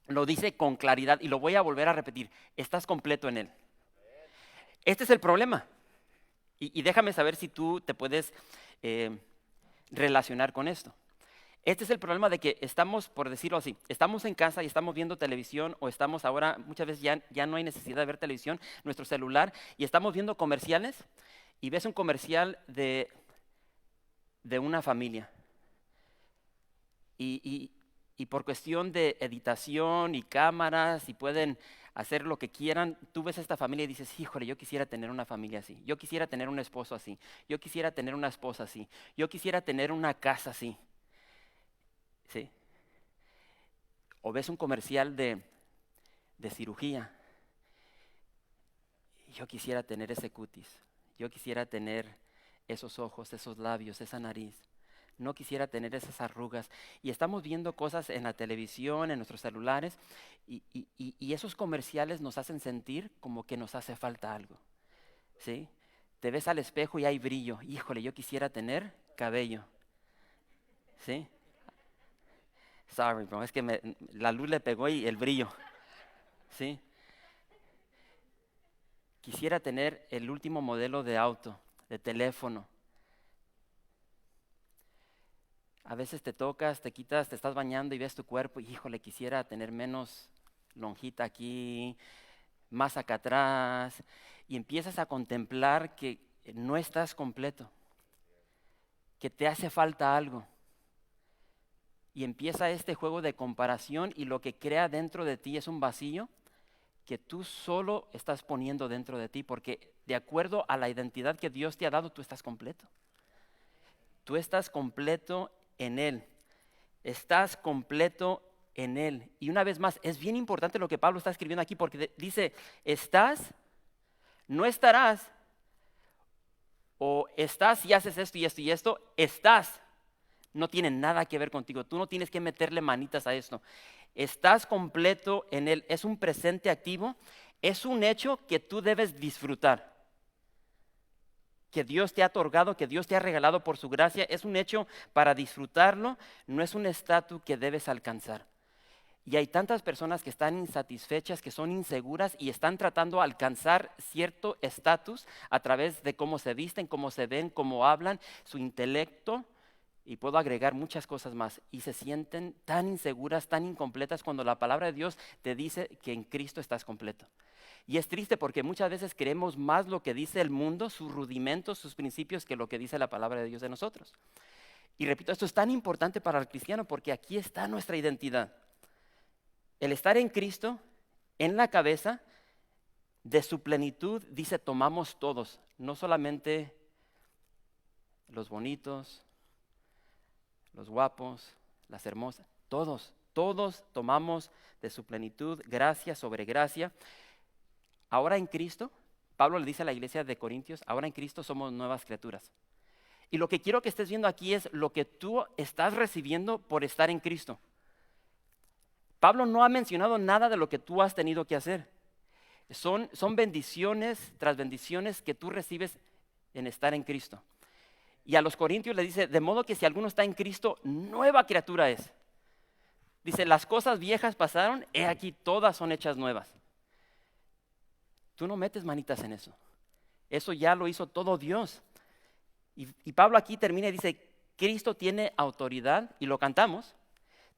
lo dice con claridad y lo voy a volver a repetir. Estás completo en Él. Este es el problema. Y déjame saber si tú te puedes relacionar con esto. Este es el problema de que estamos, por decirlo así, estamos en casa y estamos viendo televisión o estamos ahora, muchas veces ya no hay necesidad de ver televisión, nuestro celular, y estamos viendo comerciales y ves un comercial de una familia. Y por cuestión de editación y cámaras y pueden hacer lo que quieran, tú ves a esta familia y dices, híjole, yo quisiera tener una familia así, yo quisiera tener un esposo así, yo quisiera tener una esposa así, yo quisiera tener una casa así. ¿Sí? O ves un comercial de cirugía. Yo quisiera tener ese cutis, yo quisiera tener esos ojos, esos labios, esa nariz. No quisiera tener esas arrugas. Y estamos viendo cosas en la televisión, en nuestros celulares, y esos comerciales nos hacen sentir como que nos hace falta algo. ¿Sí? Te ves al espejo y hay brillo. Híjole, yo quisiera tener cabello. ¿Sí? Sorry, bro, es que la luz le pegó y el brillo. ¿Sí? Quisiera tener el último modelo de auto, de teléfono. A veces te tocas, te quitas, te estás bañando y ves tu cuerpo y híjole, quisiera tener menos lonjita aquí, más acá atrás. Y empiezas a contemplar que no estás completo, que te hace falta algo. Y empieza este juego de comparación y lo que crea dentro de ti es un vacío que tú solo estás poniendo dentro de ti, porque de acuerdo a la identidad que Dios te ha dado, tú estás completo. Tú estás completo en Él. Estás completo en Él. Y una vez más, es bien importante lo que Pablo está escribiendo aquí, porque dice, estás, no estarás, o estás y haces esto y esto y esto, estás. No tiene nada que ver contigo. Tú no tienes que meterle manitas a esto. Estás completo en Él. Es un presente activo. Es un hecho que tú debes disfrutar. Que Dios te ha otorgado, que Dios te ha regalado por su gracia. Es un hecho para disfrutarlo. No es un estatus que debes alcanzar. Y hay tantas personas que están insatisfechas, que son inseguras y están tratando de alcanzar cierto estatus a través de cómo se visten, cómo se ven, cómo hablan, su intelecto. Y puedo agregar muchas cosas más. Y se sienten tan inseguras, tan incompletas cuando la palabra de Dios te dice que en Cristo estás completo. Y es triste porque muchas veces creemos más lo que dice el mundo, sus rudimentos, sus principios, que lo que dice la palabra de Dios de nosotros. Y repito, esto es tan importante para el cristiano porque aquí está nuestra identidad. El estar en Cristo, en la cabeza, de su plenitud, dice, tomamos todos, no solamente los bonitos, los guapos, las hermosas, todos tomamos de su plenitud, gracia sobre gracia. Ahora en Cristo, Pablo le dice a la iglesia de Corintios, ahora en Cristo somos nuevas criaturas. Y lo que quiero que estés viendo aquí es lo que tú estás recibiendo por estar en Cristo. Pablo no ha mencionado nada de lo que tú has tenido que hacer. Son bendiciones tras bendiciones que tú recibes en estar en Cristo. Y a los corintios le dice, de modo que si alguno está en Cristo, nueva criatura es. Dice, las cosas viejas pasaron, he aquí todas son hechas nuevas. Tú no metes manitas en eso. Eso ya lo hizo todo Dios. Y Pablo aquí termina y dice, Cristo tiene autoridad, y lo cantamos,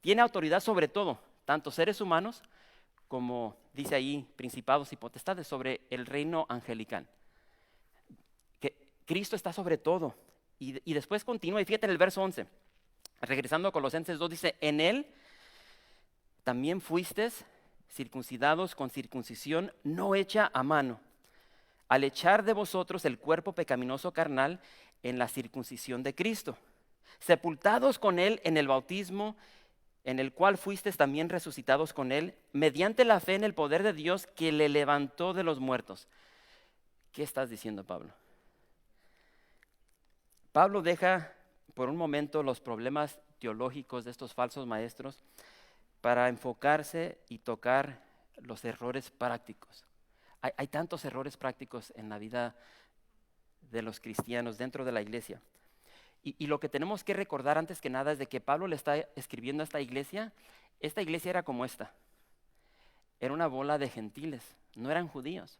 tiene autoridad sobre todo, tanto seres humanos como, dice ahí, principados y potestades, sobre el reino angelical. Que Cristo está sobre todo. Y después continúa, y fíjate en el verso 11, regresando a Colosenses 2, dice, en Él también fuisteis circuncidados con circuncisión no hecha a mano, al echar de vosotros el cuerpo pecaminoso carnal en la circuncisión de Cristo, sepultados con Él en el bautismo, en el cual fuisteis también resucitados con Él, mediante la fe en el poder de Dios que le levantó de los muertos. ¿Qué estás diciendo, Pablo? Pablo deja por un momento los problemas teológicos de estos falsos maestros para enfocarse y tocar los errores prácticos. Hay tantos errores prácticos en la vida de los cristianos dentro de la iglesia. Y lo que tenemos que recordar antes que nada es de que Pablo le está escribiendo a esta iglesia era como esta. era una bola de gentiles, no eran judíos.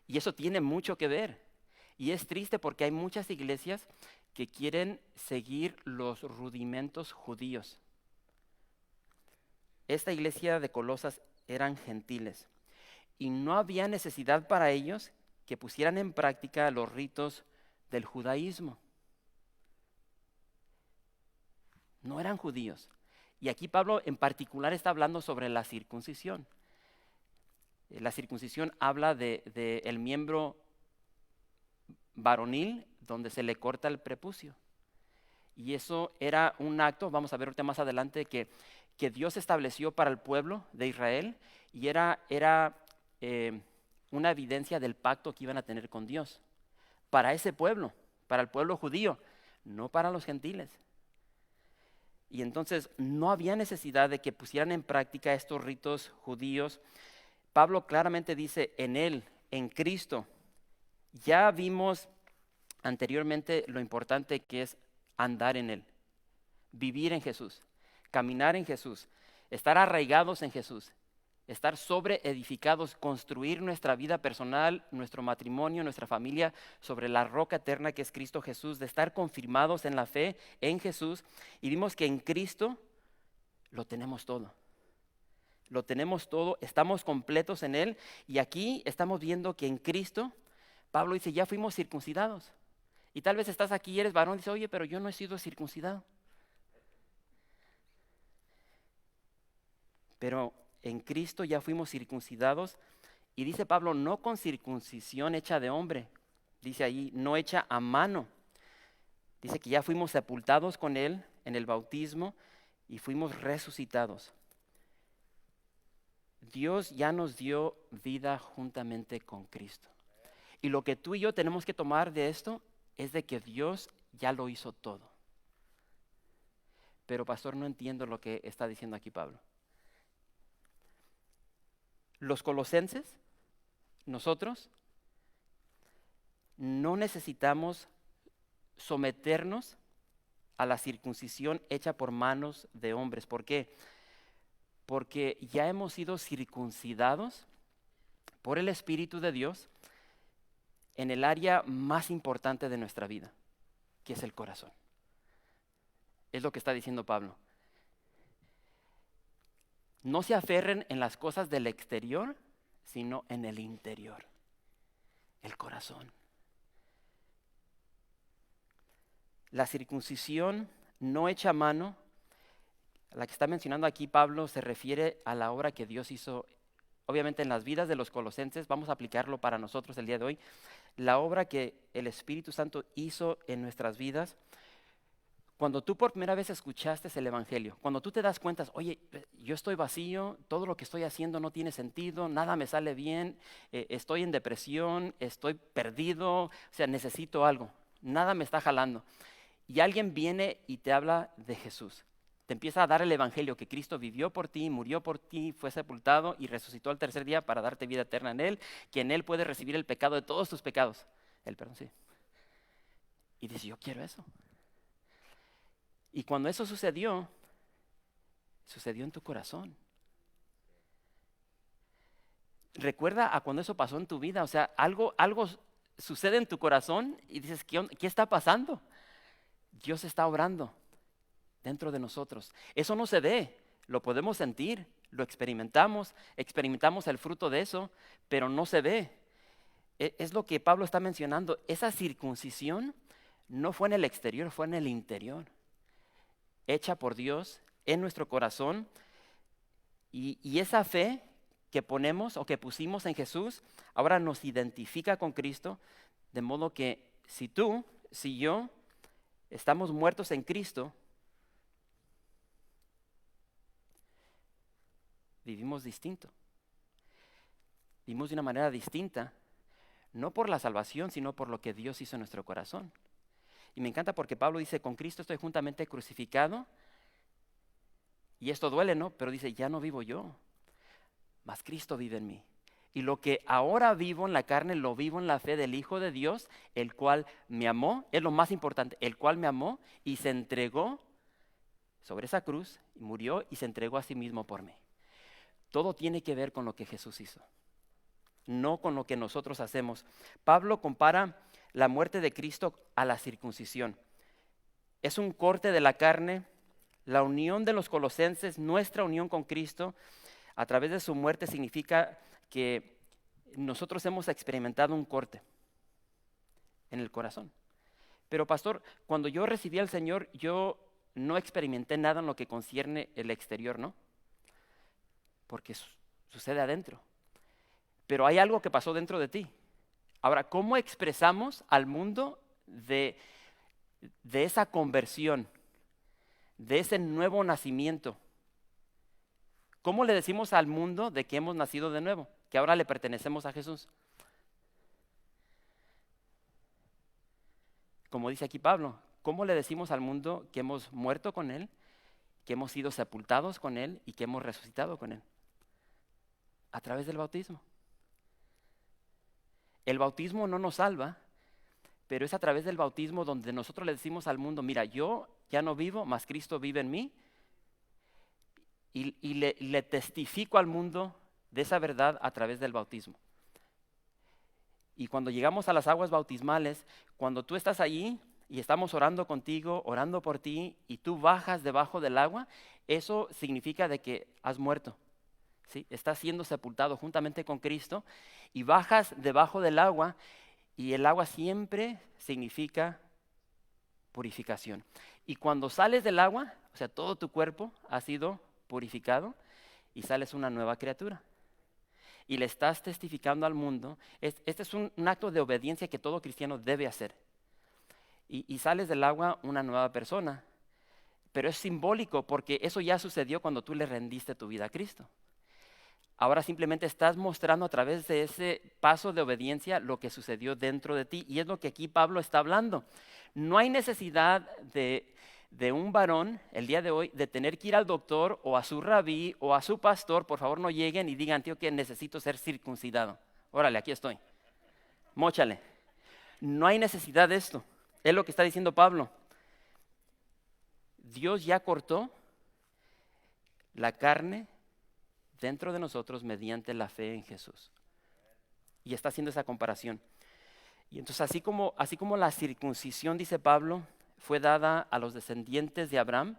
Y eso tiene mucho que ver. Y es triste porque hay muchas iglesias que quieren seguir los rudimentos judíos. Esta iglesia de Colosas eran gentiles y no había necesidad para ellos que pusieran en práctica los ritos del judaísmo. No eran judíos. Y aquí Pablo en particular está hablando sobre la circuncisión. La circuncisión habla de el miembro varonil donde se le corta el prepucio. Y eso era un acto, vamos a ver ahorita más adelante, que Dios estableció para el pueblo de Israel y era una evidencia del pacto que iban a tener con Dios. Para ese pueblo, para el pueblo judío, no para los gentiles. Y entonces no había necesidad de que pusieran en práctica estos ritos judíos. Pablo claramente dice, en Él, en Cristo, ya vimos anteriormente lo importante que es andar en Él, vivir en Jesús, caminar en Jesús, estar arraigados en Jesús, estar sobreedificados, construir nuestra vida personal, nuestro matrimonio, nuestra familia sobre la roca eterna que es Cristo Jesús, de estar confirmados en la fe en Jesús. Y vimos que en Cristo lo tenemos todo. Lo tenemos todo, estamos completos en Él. Y aquí estamos viendo que en Cristo, Pablo dice, ya fuimos circuncidados. Y tal vez estás aquí y eres varón y dices, oye, pero yo no he sido circuncidado. Pero en Cristo ya fuimos circuncidados. Y dice Pablo, no con circuncisión hecha de hombre. Dice ahí, no hecha a mano. Dice que ya fuimos sepultados con Él en el bautismo y fuimos resucitados. Dios ya nos dio vida juntamente con Cristo. Y lo que tú y yo tenemos que tomar de esto es de que Dios ya lo hizo todo. Pero pastor, no entiendo lo que está diciendo aquí Pablo. Los colosenses, nosotros, no necesitamos someternos a la circuncisión hecha por manos de hombres. ¿Por qué? Porque ya hemos sido circuncidados por el Espíritu de Dios en el área más importante de nuestra vida, que es el corazón. Es lo que está diciendo Pablo. No se aferren en las cosas del exterior, sino en el interior, el corazón. La circuncisión no hecha a mano, la que está mencionando aquí Pablo, se refiere a la obra que Dios hizo, obviamente en las vidas de los colosenses. Vamos a aplicarlo para nosotros el día de hoy. La obra que el Espíritu Santo hizo en nuestras vidas. Cuando tú por primera vez escuchaste el Evangelio, cuando tú te das cuenta, oye, yo estoy vacío, todo lo que estoy haciendo no tiene sentido, nada me sale bien, estoy en depresión, estoy perdido, o sea, necesito algo, nada me está jalando. Y alguien viene y te habla de Jesús. Te empieza a dar el Evangelio, que Cristo vivió por ti, murió por ti, fue sepultado y resucitó al tercer día para darte vida eterna en Él, que en Él puedes recibir el pecado de todos tus pecados. El perdón, sí. Y dices, yo quiero eso. Y cuando eso sucedió en tu corazón. Recuerda a cuando eso pasó en tu vida, o sea, algo sucede en tu corazón y dices, ¿qué está pasando? Dios está obrando dentro de nosotros. Eso no se ve, lo podemos sentir, lo experimentamos el fruto de eso, pero no se ve. Es lo que Pablo está mencionando. Esa circuncisión no fue en el exterior, fue en el interior. Hecha por Dios en nuestro corazón, y esa fe que ponemos o que pusimos en Jesús ahora nos identifica con Cristo, de modo que si tú, si yo estamos muertos en Cristo, vivimos distinto, vivimos de una manera distinta, no por la salvación, sino por lo que Dios hizo en nuestro corazón. Y me encanta porque Pablo dice, con Cristo estoy juntamente crucificado. Y esto duele, ¿no? Pero dice, ya no vivo yo, mas Cristo vive en mí. Y lo que ahora vivo en la carne, lo vivo en la fe del Hijo de Dios, el cual me amó, es lo más importante, el cual me amó y se entregó sobre esa cruz, y murió y se entregó a sí mismo por mí. Todo tiene que ver con lo que Jesús hizo, no con lo que nosotros hacemos. Pablo compara la muerte de Cristo a la circuncisión. Es un corte de la carne. La unión de los colosenses, nuestra unión con Cristo, a través de su muerte significa que nosotros hemos experimentado un corte en el corazón. Pero pastor, cuando yo recibí al Señor, yo no experimenté nada en lo que concierne el exterior, ¿no? Porque sucede adentro. Pero hay algo que pasó dentro de ti. Ahora, ¿cómo expresamos al mundo de esa conversión, de ese nuevo nacimiento? ¿Cómo le decimos al mundo de que hemos nacido de nuevo, que ahora le pertenecemos a Jesús? Como dice aquí Pablo, ¿cómo le decimos al mundo que hemos muerto con Él, que hemos sido sepultados con Él y que hemos resucitado con Él? A través del bautismo. El bautismo no nos salva, pero es a través del bautismo donde nosotros le decimos al mundo, mira, yo ya no vivo, mas Cristo vive en mí, y le testifico al mundo de esa verdad a través del bautismo. Y cuando llegamos a las aguas bautismales, cuando tú estás allí y estamos orando contigo, orando por ti, y tú bajas debajo del agua, eso significa de que has muerto, ¿sí? Estás siendo sepultado juntamente con Cristo y bajas debajo del agua, y el agua siempre significa purificación. Y cuando sales del agua, o sea, todo tu cuerpo ha sido purificado y sales una nueva criatura. Y le estás testificando al mundo. Este es un acto de obediencia que todo cristiano debe hacer. Y sales del agua una nueva persona. Pero es simbólico porque eso ya sucedió cuando tú le rendiste tu vida a Cristo. Ahora simplemente estás mostrando a través de ese paso de obediencia lo que sucedió dentro de ti. Y es lo que aquí Pablo está hablando. No hay necesidad de un varón el día de hoy de tener que ir al doctor o a su rabí o a su pastor. Por favor, no lleguen y digan, tío, que necesito ser circuncidado. Órale, aquí estoy. Móchale. No hay necesidad de esto. Es lo que está diciendo Pablo. Dios ya cortó la carne dentro de nosotros mediante la fe en Jesús. Y está haciendo esa comparación. Y entonces así como la circuncisión, dice Pablo, fue dada a los descendientes de Abraham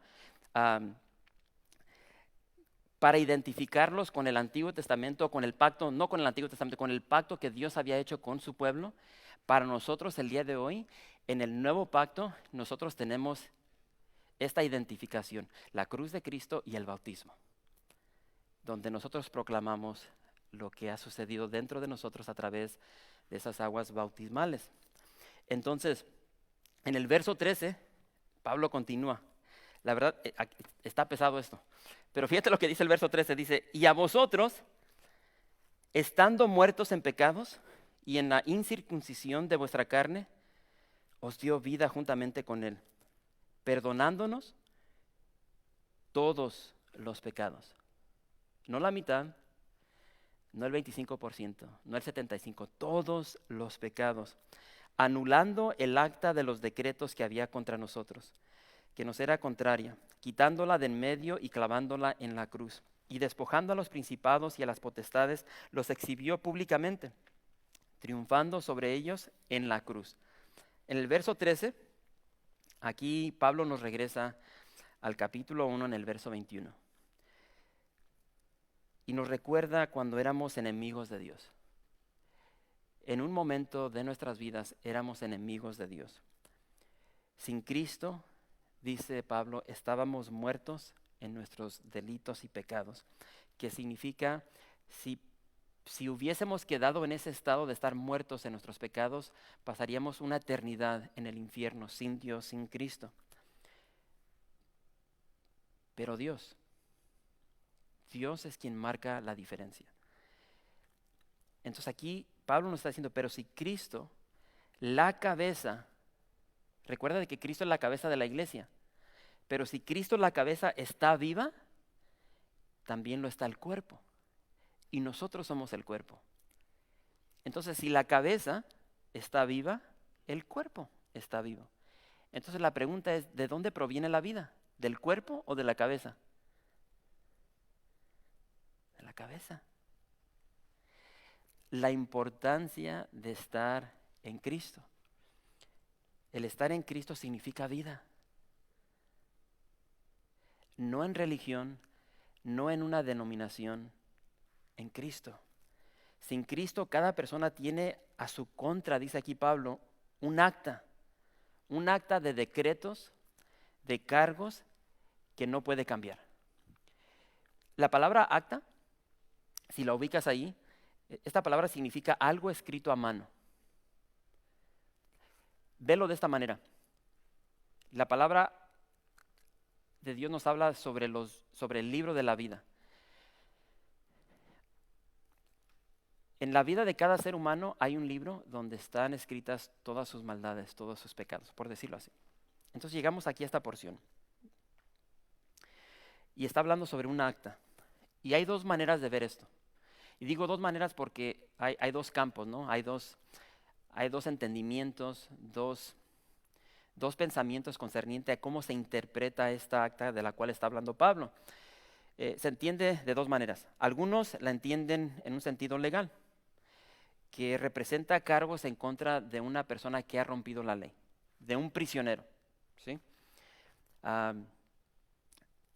para identificarlos con el Antiguo Testamento, con el pacto, no con el Antiguo Testamento, con el pacto que Dios había hecho con su pueblo. Para nosotros el día de hoy, en el nuevo pacto, nosotros tenemos esta identificación, la cruz de Cristo y el bautismo, donde nosotros proclamamos lo que ha sucedido dentro de nosotros a través de esas aguas bautismales. Entonces, en el verso 13, Pablo continúa. La verdad, está pesado esto. Pero fíjate lo que dice el verso 13. Dice, y a vosotros, estando muertos en pecados y en la incircuncisión de vuestra carne, os dio vida juntamente con él, perdonándonos todos los pecados. No la mitad, no el 25%, no el 75%, todos los pecados, anulando el acta de los decretos que había contra nosotros, que nos era contraria, quitándola de en medio y clavándola en la cruz. Y despojando a los principados y a las potestades, los exhibió públicamente, triunfando sobre ellos en la cruz. En el verso 13, aquí Pablo nos regresa al capítulo 1 en el verso 21. Y nos recuerda cuando éramos enemigos de Dios. En un momento de nuestras vidas éramos enemigos de Dios. Sin Cristo, dice Pablo, estábamos muertos en nuestros delitos y pecados, que significa si hubiésemos quedado en ese estado de estar muertos en nuestros pecados, pasaríamos una eternidad en el infierno, sin Dios, sin Cristo. Pero Dios es quien marca la diferencia. Entonces aquí Pablo nos está diciendo, pero si Cristo, la cabeza, recuerda de que Cristo es la cabeza de la iglesia, pero si Cristo la cabeza está viva, también lo está el cuerpo. Y nosotros somos el cuerpo. Entonces, si la cabeza está viva, el cuerpo está vivo. Entonces la pregunta es, ¿de dónde proviene la vida? ¿Del cuerpo o de la cabeza? De la cabeza. La importancia de estar en Cristo. El estar en Cristo significa vida. No en religión, no en una denominación, en Cristo. Sin Cristo, cada persona tiene a su contra, dice aquí Pablo, un acta de decretos, de cargos que no puede cambiar. La palabra acta, si la ubicas ahí, esta palabra significa algo escrito a mano. Velo de esta manera. La palabra de Dios nos habla sobre el libro de la vida. En la vida de cada ser humano hay un libro donde están escritas todas sus maldades, todos sus pecados, por decirlo así. Entonces llegamos aquí a esta porción. Y está hablando sobre un acta. Y hay dos maneras de ver esto. Y digo dos maneras porque hay dos campos, ¿no? Hay dos entendimientos, dos pensamientos concernientes a cómo se interpreta esta acta de la cual está hablando Pablo. Se entiende de dos maneras. Algunos la entienden en un sentido legal, que representa cargos en contra de una persona que ha rompido la ley, de un prisionero, ¿sí?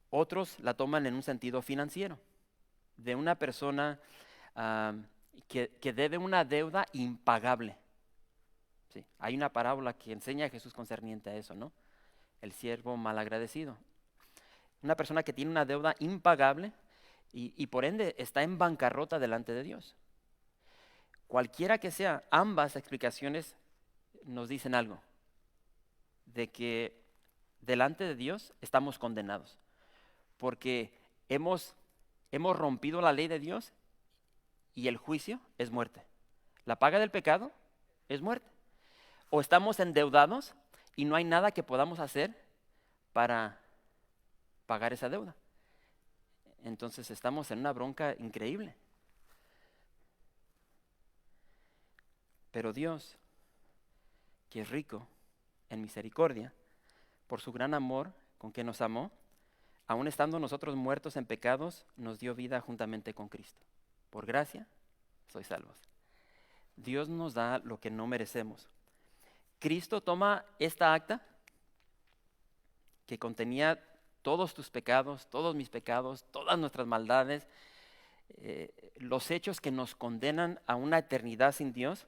Otros la toman en un sentido financiero, de una persona que debe una deuda impagable. Sí, hay una parábola que enseña a Jesús concerniente a eso, ¿no? El siervo malagradecido. Una persona que tiene una deuda impagable y por ende está en bancarrota delante de Dios. Cualquiera que sea, ambas explicaciones nos dicen algo, de que delante de Dios estamos condenados, porque hemos rompido la ley de Dios y el juicio es muerte. La paga del pecado es muerte. O estamos endeudados y no hay nada que podamos hacer para pagar esa deuda. Entonces estamos en una bronca increíble. Pero Dios, que es rico en misericordia, por su gran amor con que nos amó, aun estando nosotros muertos en pecados, nos dio vida juntamente con Cristo. Por gracia, sois salvos. Dios nos da lo que no merecemos. Cristo toma esta acta que contenía todos tus pecados, todos mis pecados, todas nuestras maldades, los hechos que nos condenan a una eternidad sin Dios.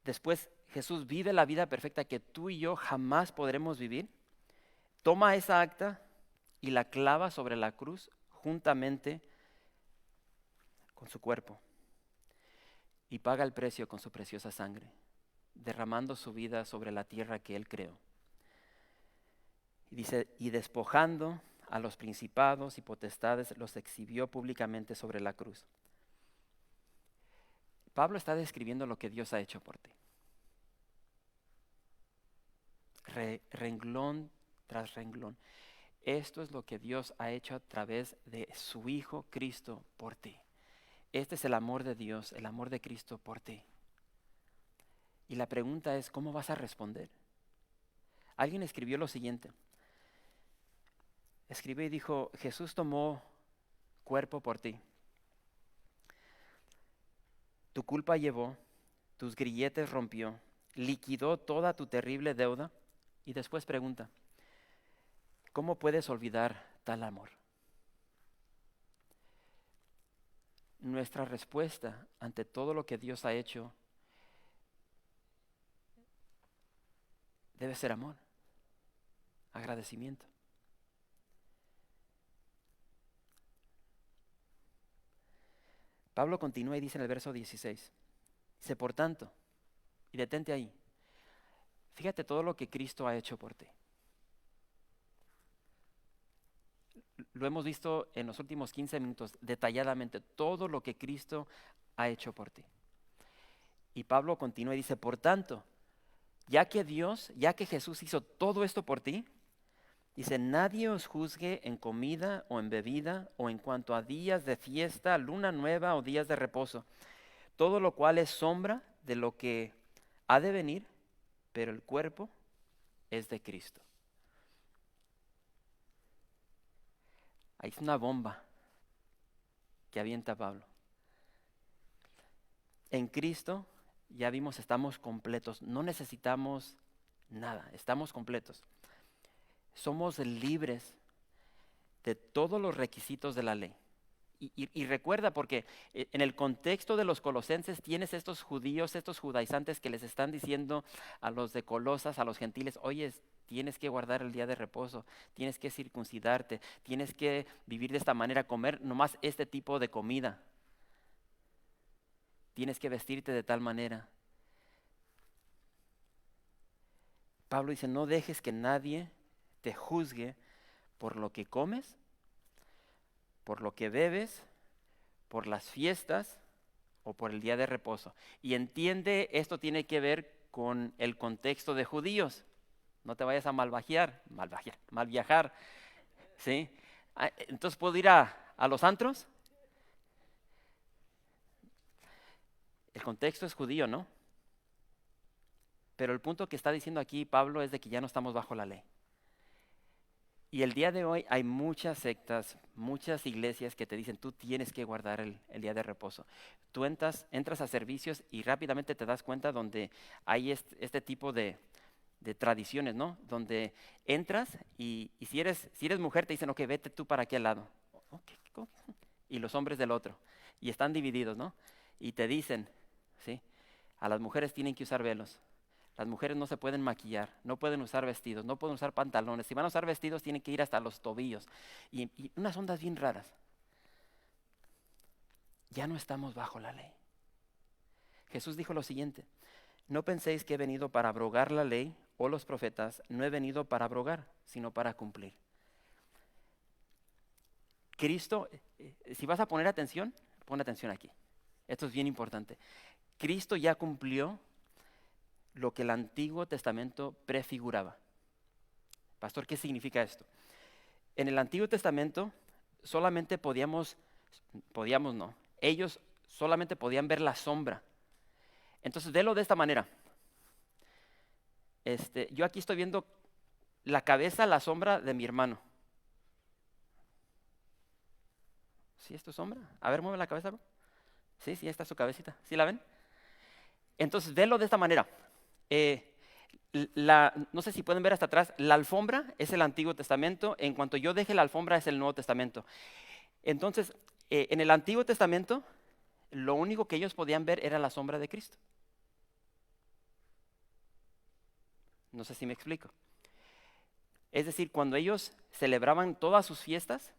Después Jesús vive la vida perfecta que tú y yo jamás podremos vivir. Toma esa acta y la clava sobre la cruz juntamente con su cuerpo y paga el precio con su preciosa sangre, derramando su vida sobre la tierra que Él creó. Y dice, y despojando a los principados y potestades, los exhibió públicamente sobre la cruz. Pablo está describiendo lo que Dios ha hecho por ti. Renglón tras renglón. Esto es lo que Dios ha hecho a través de su Hijo Cristo por ti. Este es el amor de Dios, el amor de Cristo por ti. Y la pregunta es, ¿cómo vas a responder? Alguien escribió lo siguiente. Escribió y dijo, Jesús tomó cuerpo por ti. Tu culpa llevó, tus grilletes rompió, liquidó toda tu terrible deuda. Y después pregunta, ¿cómo puedes olvidar tal amor? Nuestra respuesta ante todo lo que Dios ha hecho debe ser amor, agradecimiento. Pablo continúa y dice en el verso 16, dice, por tanto, y detente ahí, fíjate todo lo que Cristo ha hecho por ti. Lo hemos visto en los últimos 15 minutos detalladamente, todo lo que Cristo ha hecho por ti. Y Pablo continúa y dice, por tanto, ya que Jesús hizo todo esto por ti, dice, nadie os juzgue en comida o en bebida o en cuanto a días de fiesta, luna nueva o días de reposo, todo lo cual es sombra de lo que ha de venir, pero el cuerpo es de Cristo. Ahí es una bomba que avienta Pablo. En Cristo, ya vimos, estamos completos. No necesitamos nada, estamos completos. Somos libres de todos los requisitos de la ley. Y recuerda, porque en el contexto de los colosenses tienes estos judíos, estos judaizantes que les están diciendo a los de Colosas, a los gentiles, oye, tienes que guardar el día de reposo, tienes que circuncidarte, tienes que vivir de esta manera, comer nomás este tipo de comida. Tienes que vestirte de tal manera. Pablo dice, no dejes que nadie te juzgue por lo que comes, por lo que bebes, por las fiestas o por el día de reposo. Y entiende, esto tiene que ver con el contexto de judíos. No te vayas a mal viajar, ¿sí? Entonces, ¿puedo ir a los antros? El contexto es judío, ¿no? Pero el punto que está diciendo aquí Pablo es de que ya no estamos bajo la ley. Y el día de hoy hay muchas sectas, muchas iglesias que te dicen, tú tienes que guardar el día de reposo. Tú entras a servicios y rápidamente te das cuenta donde hay este tipo de tradiciones, ¿no? Donde entras y si eres mujer te dicen, ok, vete tú para aquel lado. Okay. Y los hombres del otro. Y están divididos, ¿no? Y te dicen, ¿sí? A las mujeres tienen que usar velos. Las mujeres no se pueden maquillar, no pueden usar vestidos, no pueden usar pantalones. Si van a usar vestidos tienen que ir hasta los tobillos. Y unas ondas bien raras. Ya no estamos bajo la ley. Jesús dijo lo siguiente, no penséis que he venido para abrogar la ley o los profetas, no he venido para abrogar, sino para cumplir. Cristo, si vas a poner atención, pon atención aquí. Esto es bien importante. Cristo ya cumplió lo que el Antiguo Testamento prefiguraba. Pastor, ¿qué significa esto? En el Antiguo Testamento solamente ellos solamente podían ver la sombra. Entonces, velo de esta manera. Yo aquí estoy viendo la cabeza, la sombra de mi hermano. ¿Sí es tu sombra? A ver, mueve la cabeza, bro. Sí, ahí está su cabecita. ¿Sí la ven? Entonces, velo de esta manera. No sé si pueden ver hasta atrás, la alfombra es el Antiguo Testamento, en cuanto yo deje la alfombra es el Nuevo Testamento. Entonces, en el Antiguo Testamento, lo único que ellos podían ver era la sombra de Cristo. No sé si me explico. Es decir, cuando ellos celebraban todas sus fiestas,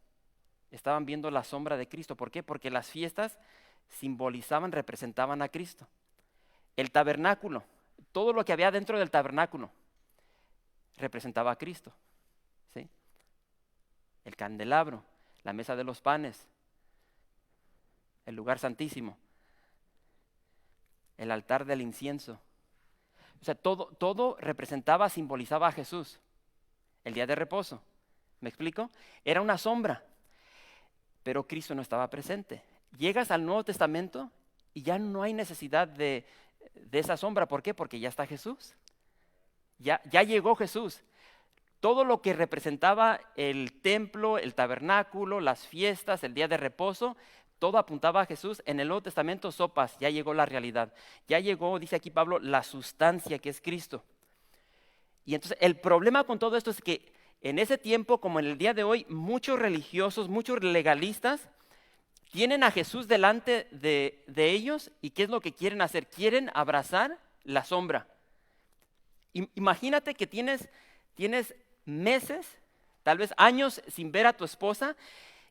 estaban viendo la sombra de Cristo. ¿Por qué? Porque las fiestas simbolizaban, representaban a Cristo. El tabernáculo, todo lo que había dentro del tabernáculo representaba a Cristo, ¿sí? El candelabro, la mesa de los panes, el lugar santísimo, el altar del incienso. O sea, todo representaba, simbolizaba a Jesús. El día de reposo, ¿me explico? Era una sombra, pero Cristo no estaba presente. Llegas al Nuevo Testamento y ya no hay necesidad de esa sombra. ¿Por qué? Porque ya está Jesús. Ya llegó Jesús. Todo lo que representaba el templo, el tabernáculo, las fiestas, el día de reposo, todo apuntaba a Jesús. En el Nuevo Testamento, sopas, ya llegó la realidad. Ya llegó, dice aquí Pablo, la sustancia que es Cristo. Y entonces el problema con todo esto es que en ese tiempo, como en el día de hoy, muchos religiosos, muchos legalistas, tienen a Jesús delante de ellos y ¿qué es lo que quieren hacer? Quieren abrazar la sombra. Imagínate que tienes meses, tal vez años sin ver a tu esposa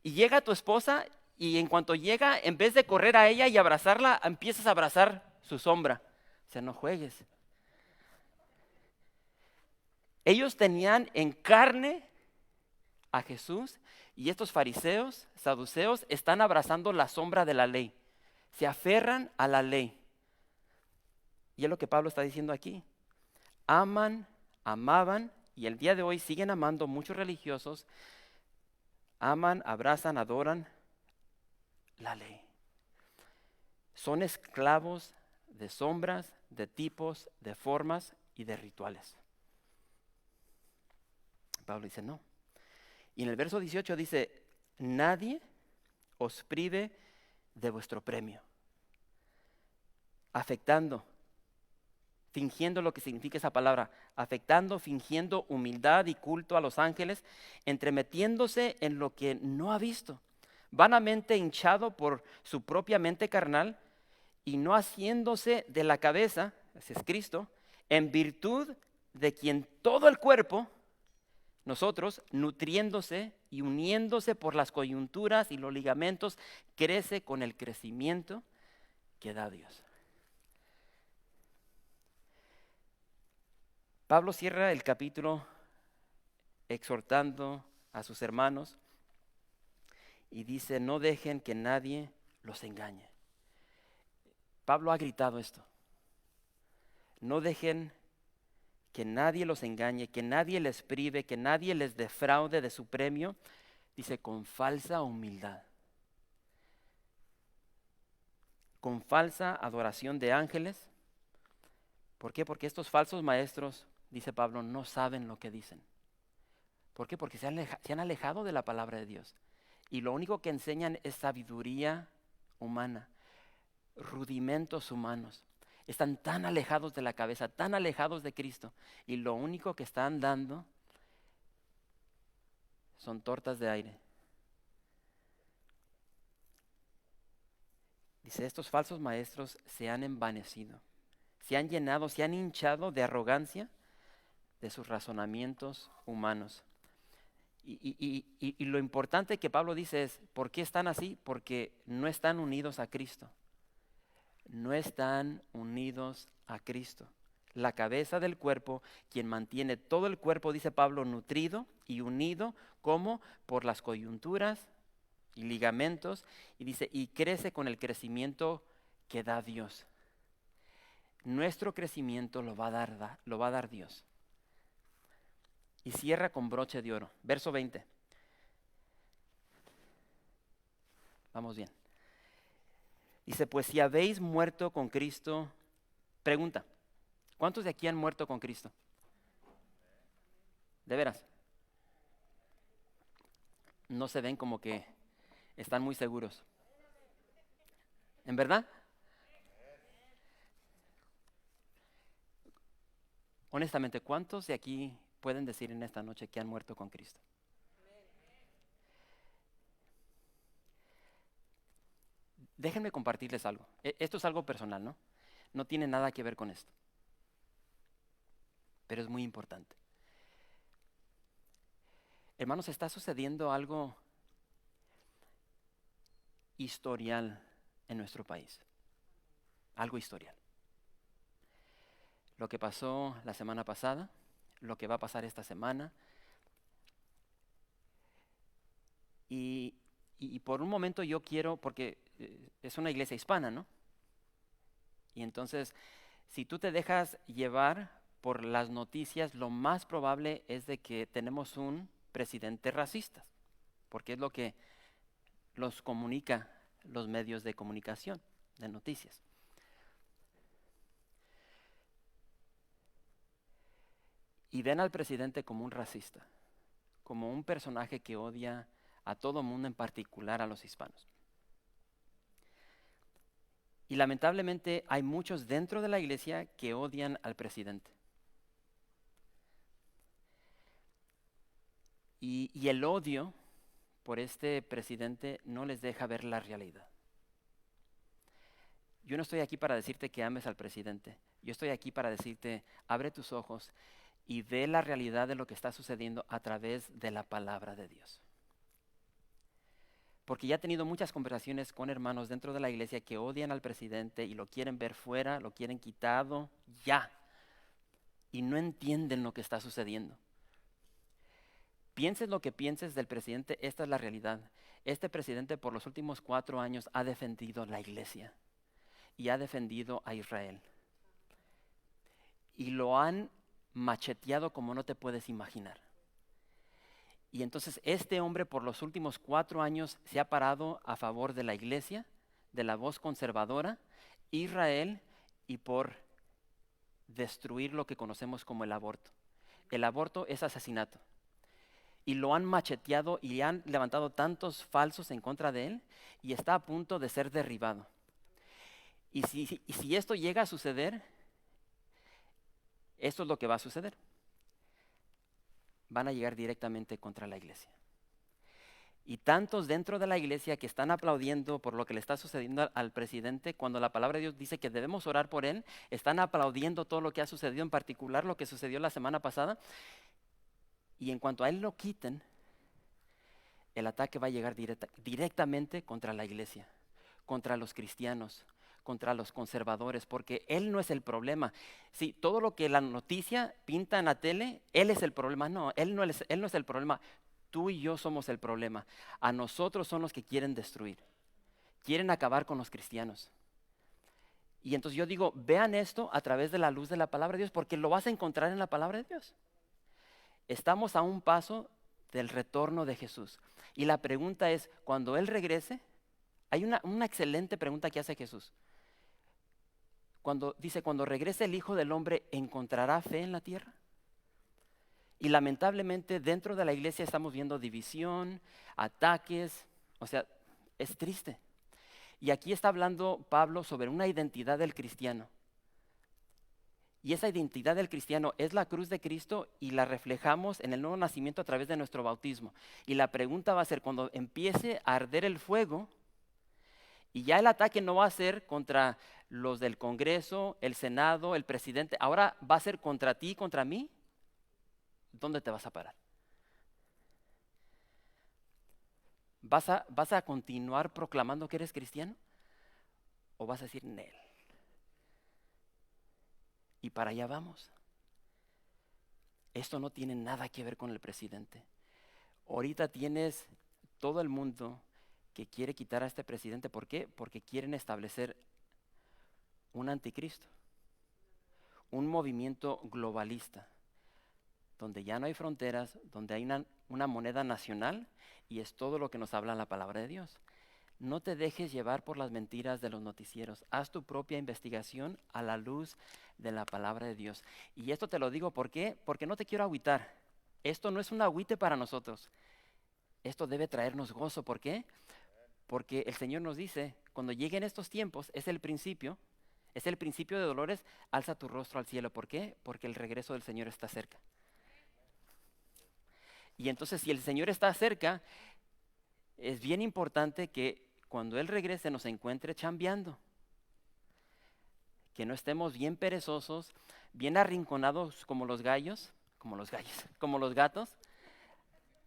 y llega tu esposa y en cuanto llega, en vez de correr a ella y abrazarla, empiezas a abrazar su sombra. O sea, no juegues. Ellos tenían en carne a Jesús y estos fariseos, saduceos, están abrazando la sombra de la ley. Se aferran a la ley. Y es lo que Pablo está diciendo aquí. Amaban, y el día de hoy siguen amando muchos religiosos, aman, abrazan, adoran la ley. Son esclavos de sombras, de tipos, de formas y de rituales. Pablo dice no. Y en el verso 18 dice, nadie os prive de vuestro premio. Afectando, fingiendo lo que significa esa palabra, afectando, fingiendo humildad y culto a los ángeles, entremetiéndose en lo que no ha visto, vanamente hinchado por su propia mente carnal y no haciéndose de la cabeza, ese es Cristo, en virtud de quien todo el cuerpo, nosotros, nutriéndose y uniéndose por las coyunturas y los ligamentos, crece con el crecimiento que da Dios. Pablo cierra el capítulo exhortando a sus hermanos y dice, no dejen que nadie los engañe. Pablo ha gritado esto. No dejen que nadie los engañe, que nadie les prive, que nadie les defraude de su premio, dice, con falsa humildad, con falsa adoración de ángeles. ¿Por qué? Porque estos falsos maestros, dice Pablo, no saben lo que dicen. ¿Por qué? Porque se han alejado de la palabra de Dios. Y lo único que enseñan es sabiduría humana, rudimentos humanos. Están tan alejados de la cabeza, tan alejados de Cristo. Y lo único que están dando son tortas de aire. Dice, estos falsos maestros se han envanecido, se han llenado, se han hinchado de arrogancia de sus razonamientos humanos. Y lo importante que Pablo dice es, ¿por qué están así? Porque no están unidos a Cristo. No están unidos a Cristo. La cabeza del cuerpo, quien mantiene todo el cuerpo, dice Pablo, nutrido y unido, como por las coyunturas y ligamentos, y dice, y crece con el crecimiento que da Dios. Nuestro crecimiento lo va a dar Dios. Y cierra con broche de oro. Verso 20. Vamos bien. Dice, pues si habéis muerto con Cristo, pregunta, ¿cuántos de aquí han muerto con Cristo? ¿De veras? No se ven como que están muy seguros. ¿En verdad? Honestamente, ¿cuántos de aquí pueden decir en esta noche que han muerto con Cristo? Déjenme compartirles algo. Esto es algo personal, ¿no? No tiene nada que ver con esto. Pero es muy importante. Hermanos, está sucediendo algo historial en nuestro país. Algo historial. Lo que pasó la semana pasada, lo que va a pasar esta semana. Y por un momento yo quiero, porque es una iglesia hispana, ¿no? Y entonces, si tú te dejas llevar por las noticias, lo más probable es de que tenemos un presidente racista, porque es lo que los comunica los medios de comunicación, de noticias. Y ven al presidente como un racista, como un personaje que odia a todo mundo, en particular a los hispanos. Y lamentablemente hay muchos dentro de la iglesia que odian al presidente. Y el odio por este presidente no les deja ver la realidad. Yo no estoy aquí para decirte que ames al presidente. Yo estoy aquí para decirte, abre tus ojos y ve la realidad de lo que está sucediendo a través de la palabra de Dios. Porque ya he tenido muchas conversaciones con hermanos dentro de la iglesia que odian al presidente y lo quieren ver fuera, lo quieren quitado ya. Y no entienden lo que está sucediendo. Pienses lo que pienses del presidente, esta es la realidad. Este presidente por los últimos 4 años ha defendido la iglesia y ha defendido a Israel. Y lo han macheteado como no te puedes imaginar. Y entonces este hombre por los últimos 4 años se ha parado a favor de la iglesia, de la voz conservadora, Israel, y por destruir lo que conocemos como el aborto. El aborto es asesinato. y lo han macheteado y han levantado tantos falsos en contra de él y está a punto de ser derribado. Y si esto llega a suceder, esto es lo que va a suceder. Van a llegar directamente contra la iglesia. Y tantos dentro de la iglesia que están aplaudiendo por lo que le está sucediendo al presidente, cuando la palabra de Dios dice que debemos orar por él, están aplaudiendo todo lo que ha sucedido, en particular lo que sucedió la semana pasada. Y en cuanto a él lo quiten, el ataque va a llegar directamente contra la iglesia, contra los cristianos, contra los conservadores, porque él no es el problema. Sí, todo lo que la noticia pinta en la tele, él es el problema. No, él no es el problema. Tú y yo somos el problema. A nosotros son los que quieren destruir. Quieren acabar con los cristianos. Y entonces yo digo, vean esto a través de la luz de la palabra de Dios, porque lo vas a encontrar en la palabra de Dios. Estamos a un paso del retorno de Jesús. Y la pregunta es, cuando Él regrese, hay una excelente pregunta que hace Jesús. Cuando regrese el Hijo del Hombre, ¿encontrará fe en la tierra? Y lamentablemente dentro de la iglesia estamos viendo división, ataques, o sea, es triste. Y aquí está hablando Pablo sobre una identidad del cristiano. Y esa identidad del cristiano es la cruz de Cristo y la reflejamos en el nuevo nacimiento a través de nuestro bautismo. Y la pregunta va a ser, cuando empiece a arder el fuego, y ya el ataque no va a ser contra los del Congreso, el Senado, el presidente, ahora va a ser contra ti y contra mí, ¿dónde te vas a parar? ¿Vas a continuar proclamando que eres cristiano? ¿O vas a decir, Nel? Y para allá vamos. Esto no tiene nada que ver con el presidente. Ahorita tienes todo el mundo que quiere quitar a este presidente. ¿Por qué? Porque quieren establecer un anticristo, un movimiento globalista, donde ya no hay fronteras, donde hay una moneda nacional, y es todo lo que nos habla la palabra de Dios. No te dejes llevar por las mentiras de los noticieros. Haz tu propia investigación a la luz de la palabra de Dios. Y esto te lo digo, ¿por qué? Porque no te quiero agüitar. Esto no es un agüite para nosotros. Esto debe traernos gozo. ¿Por qué? Porque el Señor nos dice, cuando lleguen estos tiempos, es el principio de dolores, alza tu rostro al cielo. ¿Por qué? Porque el regreso del Señor está cerca. Y entonces, si el Señor está cerca, es bien importante que cuando Él regrese nos encuentre chambeando. Que no estemos bien perezosos, bien arrinconados como los gatos,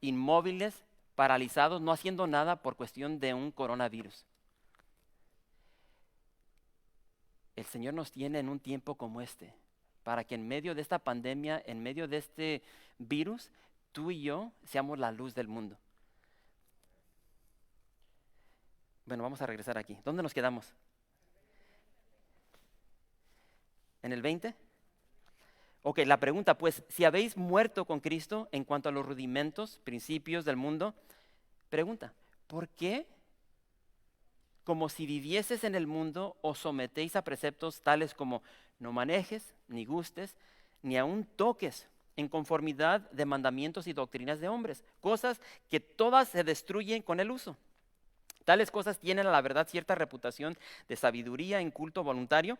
inmóviles, paralizados, no haciendo nada por cuestión de un coronavirus. El Señor nos tiene en un tiempo como este, para que en medio de esta pandemia, en medio de este virus, tú y yo seamos la luz del mundo. Bueno, vamos a regresar aquí. ¿Dónde nos quedamos? ¿En el 20? Ok, la pregunta pues, si habéis muerto con Cristo en cuanto a los rudimentos, principios del mundo, pregunta, ¿por qué? Como si vivieses en el mundo, os sometéis a preceptos tales como no manejes, ni gustes, ni aun toques, en conformidad de mandamientos y doctrinas de hombres, cosas que todas se destruyen con el uso. Tales cosas tienen a la verdad cierta reputación de sabiduría en culto voluntario,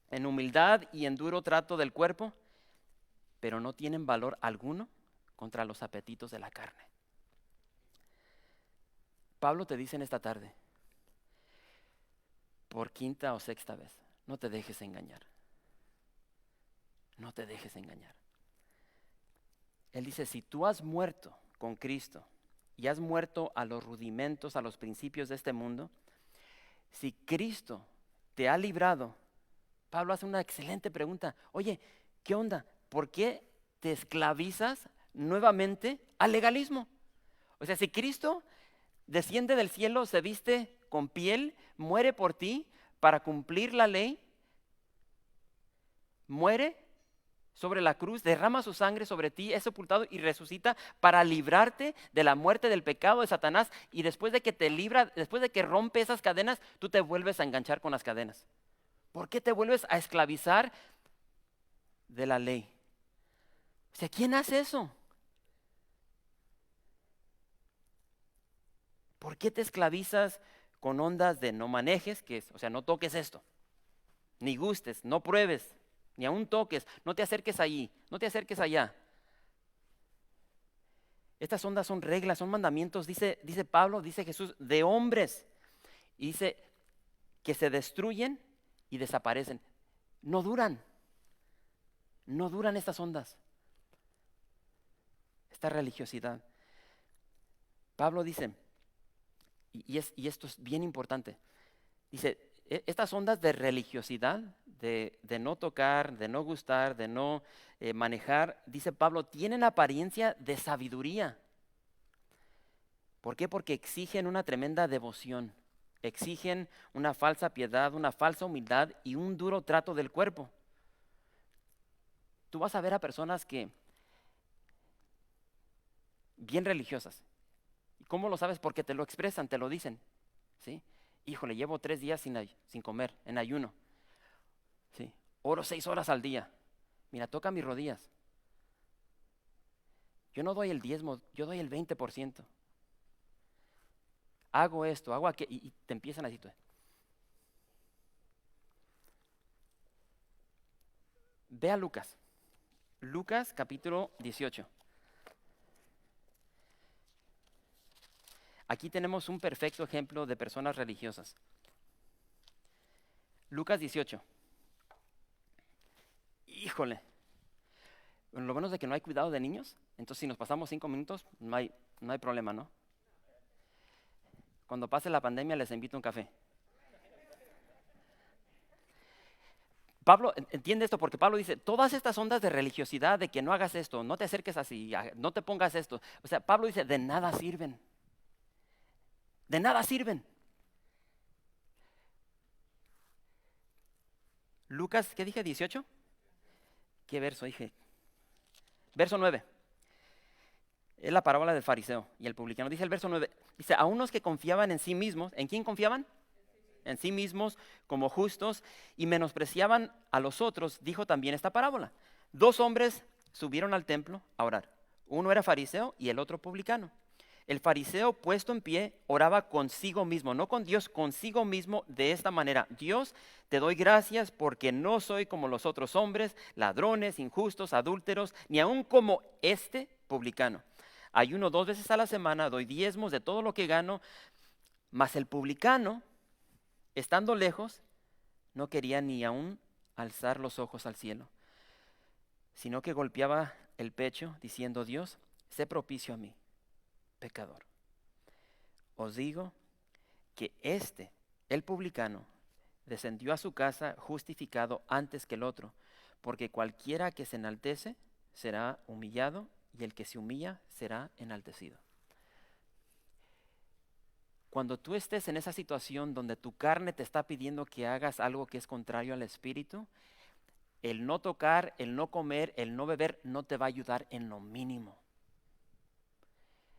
en humildad y en duro trato del cuerpo, pero no tienen valor alguno contra los apetitos de la carne. Pablo te dice en esta tarde, por quinta o sexta vez, no te dejes engañar. No te dejes engañar. Él dice, si tú has muerto con Cristo y has muerto a los rudimentos, a los principios de este mundo, si Cristo te ha librado, Pablo hace una excelente pregunta. Oye, ¿qué onda? ¿Por qué te esclavizas nuevamente al legalismo? O sea, si Cristo desciende del cielo, se viste con piel, muere por ti para cumplir la ley, muere sobre la cruz, derrama su sangre sobre ti, es sepultado y resucita para librarte de la muerte, del pecado de Satanás, y después de que te libra, después de que rompe esas cadenas, tú te vuelves a enganchar con las cadenas. ¿Por qué te vuelves a esclavizar de la ley? O sea, ¿quién hace eso? ¿Por qué te esclavizas con ondas de no manejes? O sea, no toques esto, ni gustes, no pruebes, ni aún toques, no te acerques allí, no te acerques allá. Estas ondas son reglas, son mandamientos, dice Pablo, dice Jesús, de hombres. Y dice que se destruyen y desaparecen. No duran estas ondas, esta religiosidad. Pablo dice, y esto es bien importante, dice, estas ondas de religiosidad, de no tocar, de no gustar, de no manejar, dice Pablo, tienen apariencia de sabiduría. ¿Por qué? Porque exigen una tremenda devoción, exigen una falsa piedad, una falsa humildad y un duro trato del cuerpo. Tú vas a ver a personas que, bien religiosas. ¿Y cómo lo sabes? Porque te lo expresan, te lo dicen. ¿Sí? Híjole, llevo 3 días sin comer, en ayuno. ¿Sí? Oro 6 horas al día. Mira, toca mis rodillas. Yo no doy el diezmo, yo doy el 20%. Hago esto, hago aquello, y te empiezan a decir. Ve a Lucas. Lucas capítulo 18. Aquí tenemos un perfecto ejemplo de personas religiosas. Lucas 18. Híjole. Lo bueno es de que no hay cuidado de niños, entonces si nos pasamos 5 minutos, no hay problema, ¿no? Cuando pase la pandemia les invito a un café. Pablo entiende esto porque Pablo dice, todas estas ondas de religiosidad, de que no hagas esto, no te acerques así, no te pongas esto. O sea, Pablo dice, de nada sirven. De nada sirven. Lucas, ¿qué dije? 18. ¿Qué verso dije? Verso 9. Es la parábola del fariseo y el publicano. Dice el verso 9. Dice, a unos que confiaban en sí mismos. ¿En quién confiaban? En sí mismos como justos y menospreciaban a los otros, dijo también esta parábola. 2 hombres subieron al templo a orar. Uno era fariseo y el otro publicano. El fariseo, puesto en pie, oraba consigo mismo, no con Dios, consigo mismo de esta manera. Dios, te doy gracias porque no soy como los otros hombres, ladrones, injustos, adúlteros, ni aun como este publicano. Ayuno 2 veces a la semana, doy diezmos de todo lo que gano, mas el publicano, estando lejos, no quería ni aún alzar los ojos al cielo, sino que golpeaba el pecho, diciendo, Dios, sé propicio a mí, pecador. Os digo que el publicano, descendió a su casa justificado antes que el otro, porque cualquiera que se enaltece será humillado, y el que se humilla será enaltecido. Cuando tú estés en esa situación donde tu carne te está pidiendo que hagas algo que es contrario al espíritu, el no tocar, el no comer, el no beber no te va a ayudar en lo mínimo.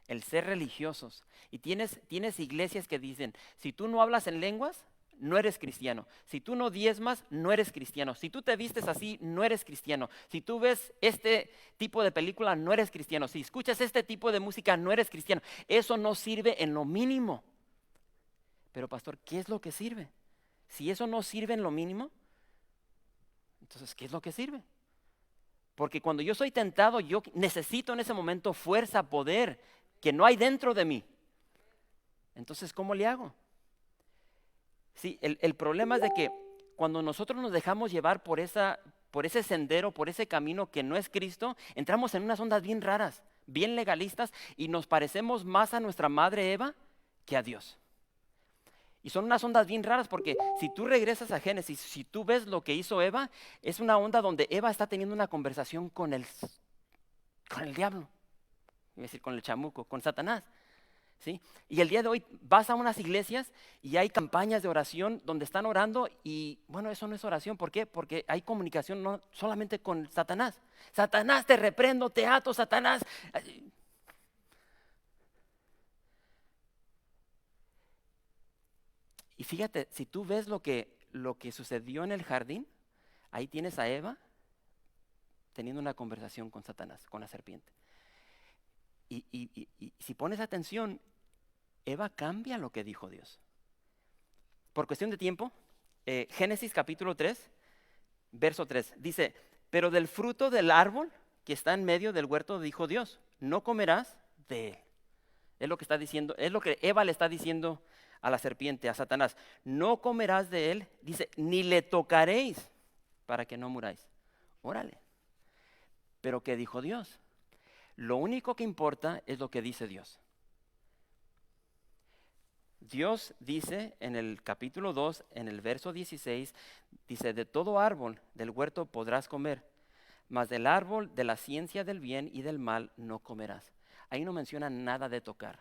El ser religiosos. Y tienes iglesias que dicen, si tú no hablas en lenguas, no eres cristiano. Si tú no diezmas, no eres cristiano. Si tú te vistes así, no eres cristiano. Si tú ves este tipo de película, no eres cristiano. Si escuchas este tipo de música, no eres cristiano. Eso no sirve en lo mínimo. Pero pastor, ¿qué es lo que sirve? Si eso no sirve en lo mínimo, entonces, ¿qué es lo que sirve? Porque cuando yo soy tentado, yo necesito en ese momento fuerza, poder, que no hay dentro de mí. Entonces, ¿cómo le hago? Sí, el problema es de que cuando nosotros nos dejamos llevar por ese sendero, por ese camino que no es Cristo, entramos en unas ondas bien raras, bien legalistas, y nos parecemos más a nuestra madre Eva que a Dios. Y son unas ondas bien raras porque si tú regresas a Génesis, si tú ves lo que hizo Eva, es una onda donde Eva está teniendo una conversación con el diablo, iba a decir con el chamuco, con Satanás. ¿Sí? Y el día de hoy vas a unas iglesias y hay campañas de oración donde están orando y bueno, eso no es oración. ¿Por qué? Porque hay comunicación no solamente con Satanás. Satanás, te reprendo, te ato, Satanás. Y fíjate, si tú ves lo que sucedió en el jardín, ahí tienes a Eva teniendo una conversación con Satanás, con la serpiente. Y si pones atención, Eva cambia lo que dijo Dios. Por cuestión de tiempo, Génesis capítulo 3, verso 3, dice, pero del fruto del árbol que está en medio del huerto dijo Dios, no comerás de él. Es lo que está diciendo, es lo que Eva le está diciendo a la serpiente, a Satanás. No comerás de él, dice, ni le tocaréis para que no muráis. Órale. Pero ¿qué dijo Dios? Lo único que importa es lo que dice Dios. Dios dice en el capítulo 2, en el verso 16, dice, de todo árbol del huerto podrás comer, mas del árbol de la ciencia del bien y del mal no comerás. Ahí no menciona nada de tocar.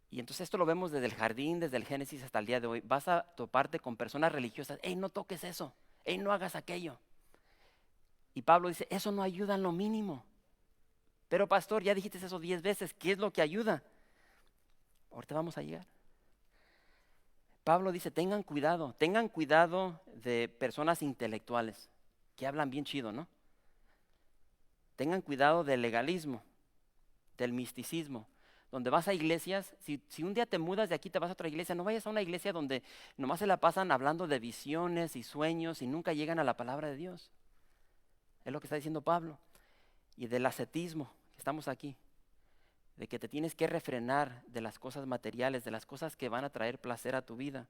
Y entonces esto lo vemos desde el jardín, desde el Génesis hasta el día de hoy. Vas a toparte con personas religiosas. ¡Ey, no toques eso! ¡Ey, no hagas aquello! Y Pablo dice, eso no ayuda en lo mínimo. Pero pastor, ya dijiste eso 10 veces. ¿Qué es lo que ayuda? Ahorita vamos a llegar. Pablo dice, tengan cuidado de personas intelectuales que hablan bien chido, ¿no? Tengan cuidado del legalismo, del misticismo, donde vas a iglesias, si un día te mudas de aquí, te vas a otra iglesia, no vayas a una iglesia donde nomás se la pasan hablando de visiones y sueños y nunca llegan a la palabra de Dios. Es lo que está diciendo Pablo. Y del ascetismo, que estamos aquí, de que te tienes que refrenar de las cosas materiales, de las cosas que van a traer placer a tu vida.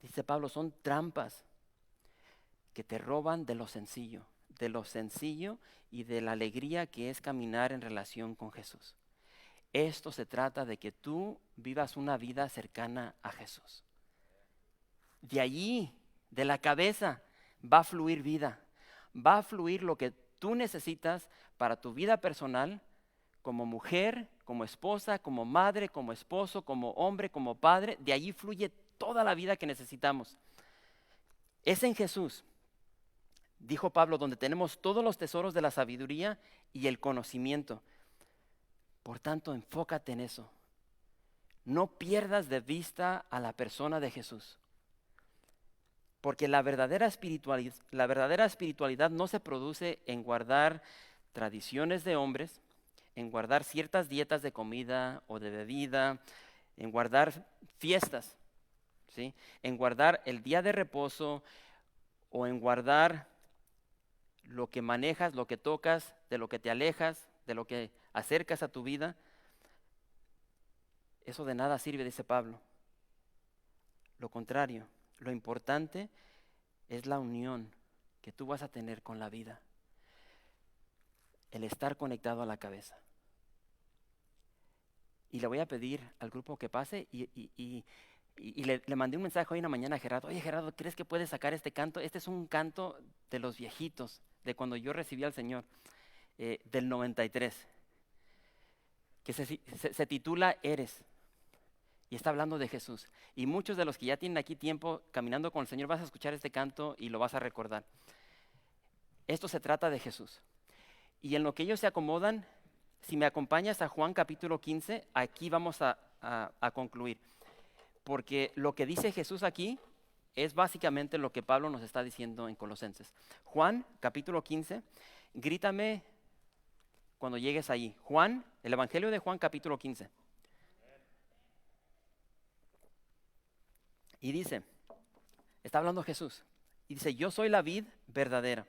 Dice Pablo, son trampas que te roban de lo sencillo y de la alegría que es caminar en relación con Jesús. Esto se trata de que tú vivas una vida cercana a Jesús. De allí, de la cabeza, va a fluir vida. Va a fluir lo que tú necesitas para tu vida personal, como mujer, como esposa, como madre, como esposo, como hombre, como padre. De allí fluye toda la vida que necesitamos. Es en Jesús, dijo Pablo, donde tenemos todos los tesoros de la sabiduría y el conocimiento. Por tanto, enfócate en eso. No pierdas de vista a la persona de Jesús. Porque la verdadera espiritualidad no se produce en guardar tradiciones de hombres, en guardar ciertas dietas de comida o de bebida, en guardar fiestas, ¿sí? En guardar el día de reposo o en guardar lo que manejas, lo que tocas, de lo que te alejas, de lo que acercas a tu vida. Eso de nada sirve, dice Pablo. Lo contrario, lo importante es la unión que tú vas a tener con la vida. El estar conectado a la cabeza. Y le voy a pedir al grupo que pase y le mandé un mensaje hoy en la mañana a Gerardo. Oye, Gerardo, ¿crees que puedes sacar este canto? Este es un canto de los viejitos, de cuando yo recibí al Señor, del 93, que se titula Eres. Y está hablando de Jesús. Y muchos de los que ya tienen aquí tiempo caminando con el Señor vas a escuchar este canto y lo vas a recordar. Esto se trata de Jesús. Y en lo que ellos se acomodan, si me acompañas a Juan capítulo 15, aquí vamos a concluir. Porque lo que dice Jesús aquí es básicamente lo que Pablo nos está diciendo en Colosenses. Juan capítulo 15, grítame cuando llegues ahí. Juan, el Evangelio de Juan capítulo 15. Y dice, está hablando Jesús, y dice, yo soy la vid verdadera,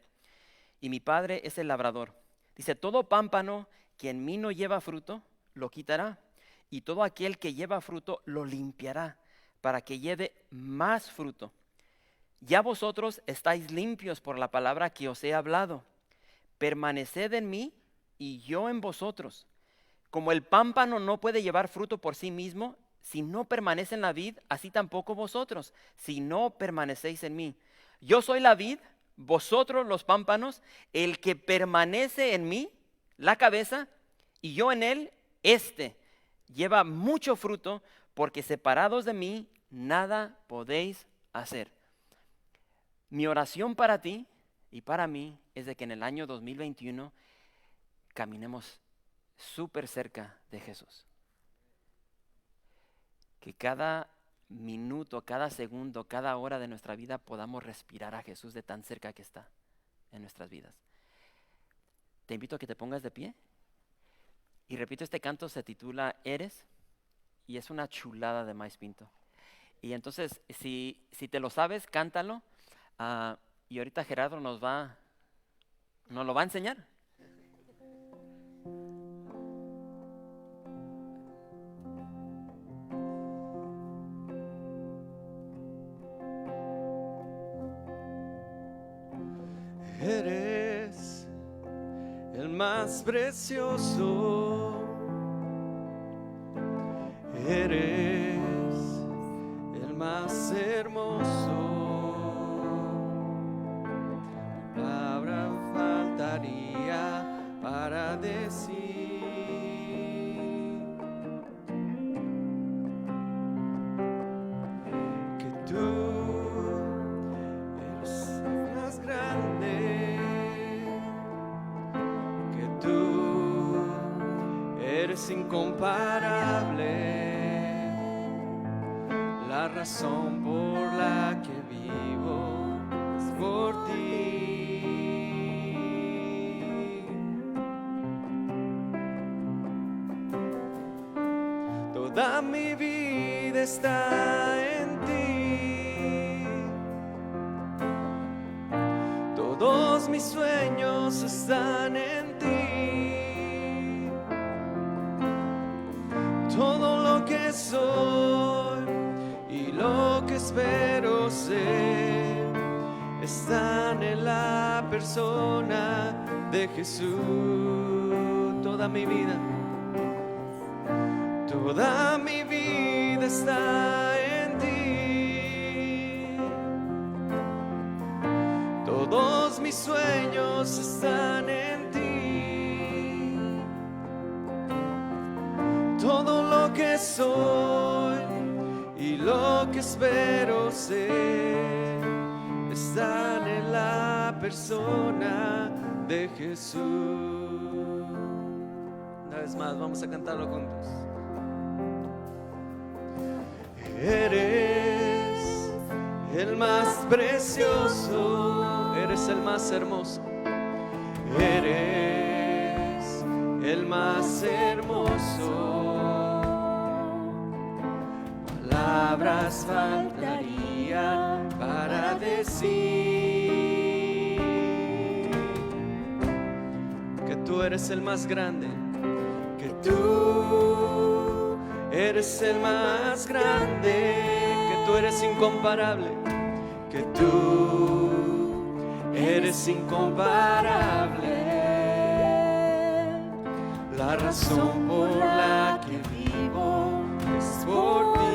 y mi Padre es el labrador. Dice, todo pámpano que en mí no lleva fruto, lo quitará, y todo aquel que lleva fruto, lo limpiará, para que lleve más fruto. Ya vosotros estáis limpios por la palabra que os he hablado. Permaneced en mí, y yo en vosotros. Como el pámpano no puede llevar fruto por sí mismo, si no permanece en la vid, así tampoco vosotros, si no permanecéis en mí. Yo soy la vid, vosotros los pámpanos, el que permanece en mí, la cabeza, y yo en él, lleva mucho fruto, porque separados de mí, nada podéis hacer. Mi oración para ti y para mí es de que en el año 2021 caminemos súper cerca de Jesús. Que cada minuto, cada segundo, cada hora de nuestra vida podamos respirar a Jesús de tan cerca que está en nuestras vidas. Te invito a que te pongas de pie Y repito, este canto se titula Eres y es una chulada de Maíz Pinto. Y entonces, si te lo sabes, cántalo. Y ahorita Gerardo nos lo va a enseñar. Eres el más precioso, eres el más hermoso. Palabra faltaría para decir que tú eres el más grande, que tú eres incomparable. La razón por la que vivo es por ti. Toda mi vida está en ti. Todos mis sueños están en ti. Todo lo que soy y lo que espero ser están en la persona de Jesús. Toda mi vida está en ti. Todos mis sueños están en ti. Todo lo que soy y lo que espero ser están en la persona de Jesús. Una vez más, vamos a cantarlo juntos. Eres el más precioso, eres el más hermoso, eres el más hermoso. Palabras faltarían para decir que tú eres el más grande, que tú eres el más grande, que tú eres incomparable, que tú eres incomparable. La razón por la que vivo es por ti.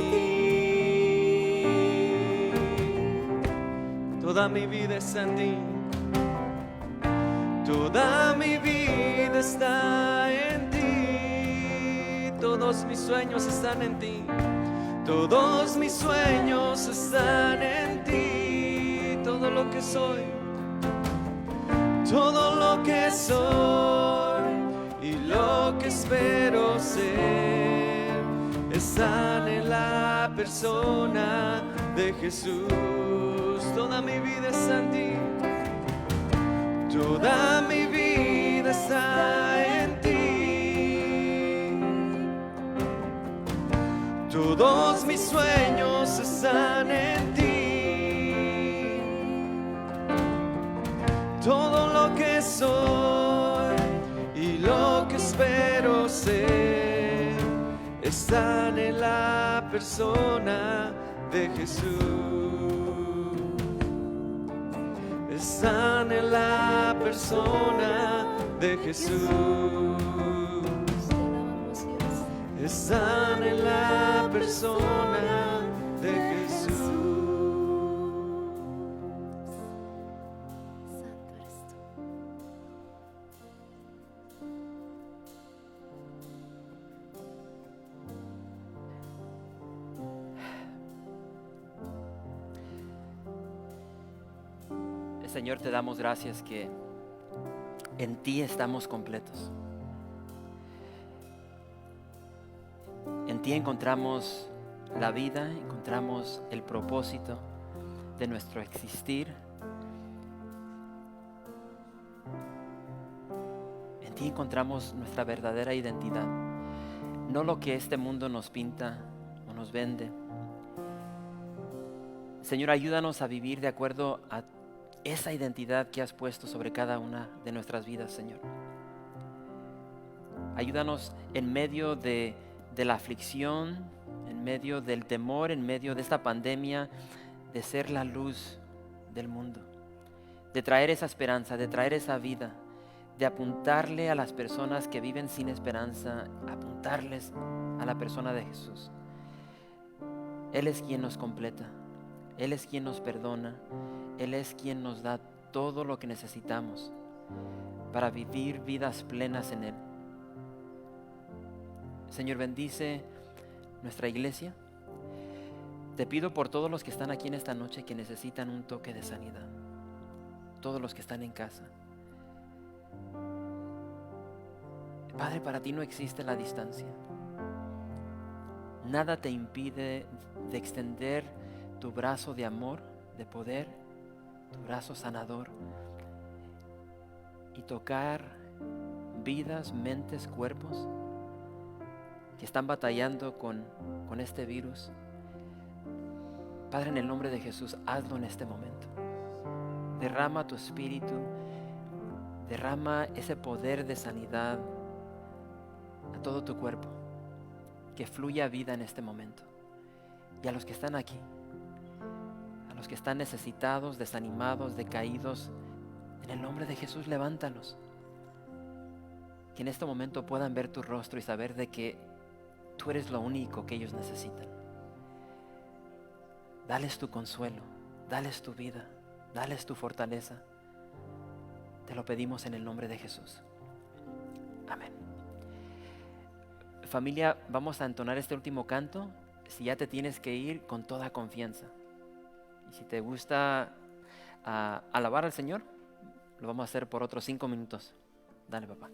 Toda mi vida está en ti. Toda mi vida está en ti. Todos mis sueños están en ti. Todos mis sueños están en ti. Todo lo que soy, todo lo que soy y lo que espero ser están en la persona de Jesús. Toda mi vida está en ti. Toda mi vida está en ti. Todos mis sueños están en ti. Todo lo que soy y lo que espero ser están en la persona de Jesús. Están en la persona de Jesús. Están en la persona de Jesús. Santo eres tú. Señor, te damos gracias que en ti estamos completos. En ti encontramos la vida, encontramos el propósito de nuestro existir. En ti encontramos nuestra verdadera identidad, no lo que este mundo nos pinta o nos vende. Señor, ayúdanos a vivir de acuerdo a esa identidad que has puesto sobre cada una de nuestras vidas, Señor. Ayúdanos en medio de la aflicción, en medio del temor, en medio de esta pandemia, de ser la luz del mundo, de traer esa esperanza, de traer esa vida, de apuntarle a las personas que viven sin esperanza, apuntarles a la persona de Jesús. Él es quien nos completa, Él es quien nos perdona, Él es quien nos da todo lo que necesitamos para vivir vidas plenas en Él. Señor, bendice nuestra iglesia. Te pido por todos los que están aquí en esta noche que necesitan un toque de sanidad, todos los que están en casa. Padre, para ti no existe la distancia. Nada te impide de extender tu brazo de amor, de poder, tu brazo sanador, y tocar vidas, mentes, cuerpos que están batallando con este virus. Padre, en el nombre de Jesús, hazlo en este momento. Derrama tu espíritu, derrama ese poder de sanidad a todo tu cuerpo, que fluya vida en este momento. Y a los que están aquí, a los que están necesitados, desanimados, decaídos, en el nombre de Jesús, levántalos. Que en este momento puedan ver tu rostro y saber de que tú eres lo único que ellos necesitan. Dales tu consuelo, dales tu vida, dales tu fortaleza. Te lo pedimos en el nombre de Jesús. Amén. Familia, vamos a entonar este último canto. Si ya te tienes que ir, con toda confianza. Y si te gusta alabar al Señor, lo vamos a hacer por otros 5 minutos. Dale, papá.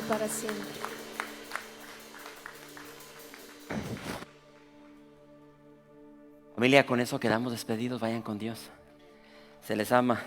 para siempre. Familia, con eso quedamos despedidos. Vayan con Dios. Se les ama.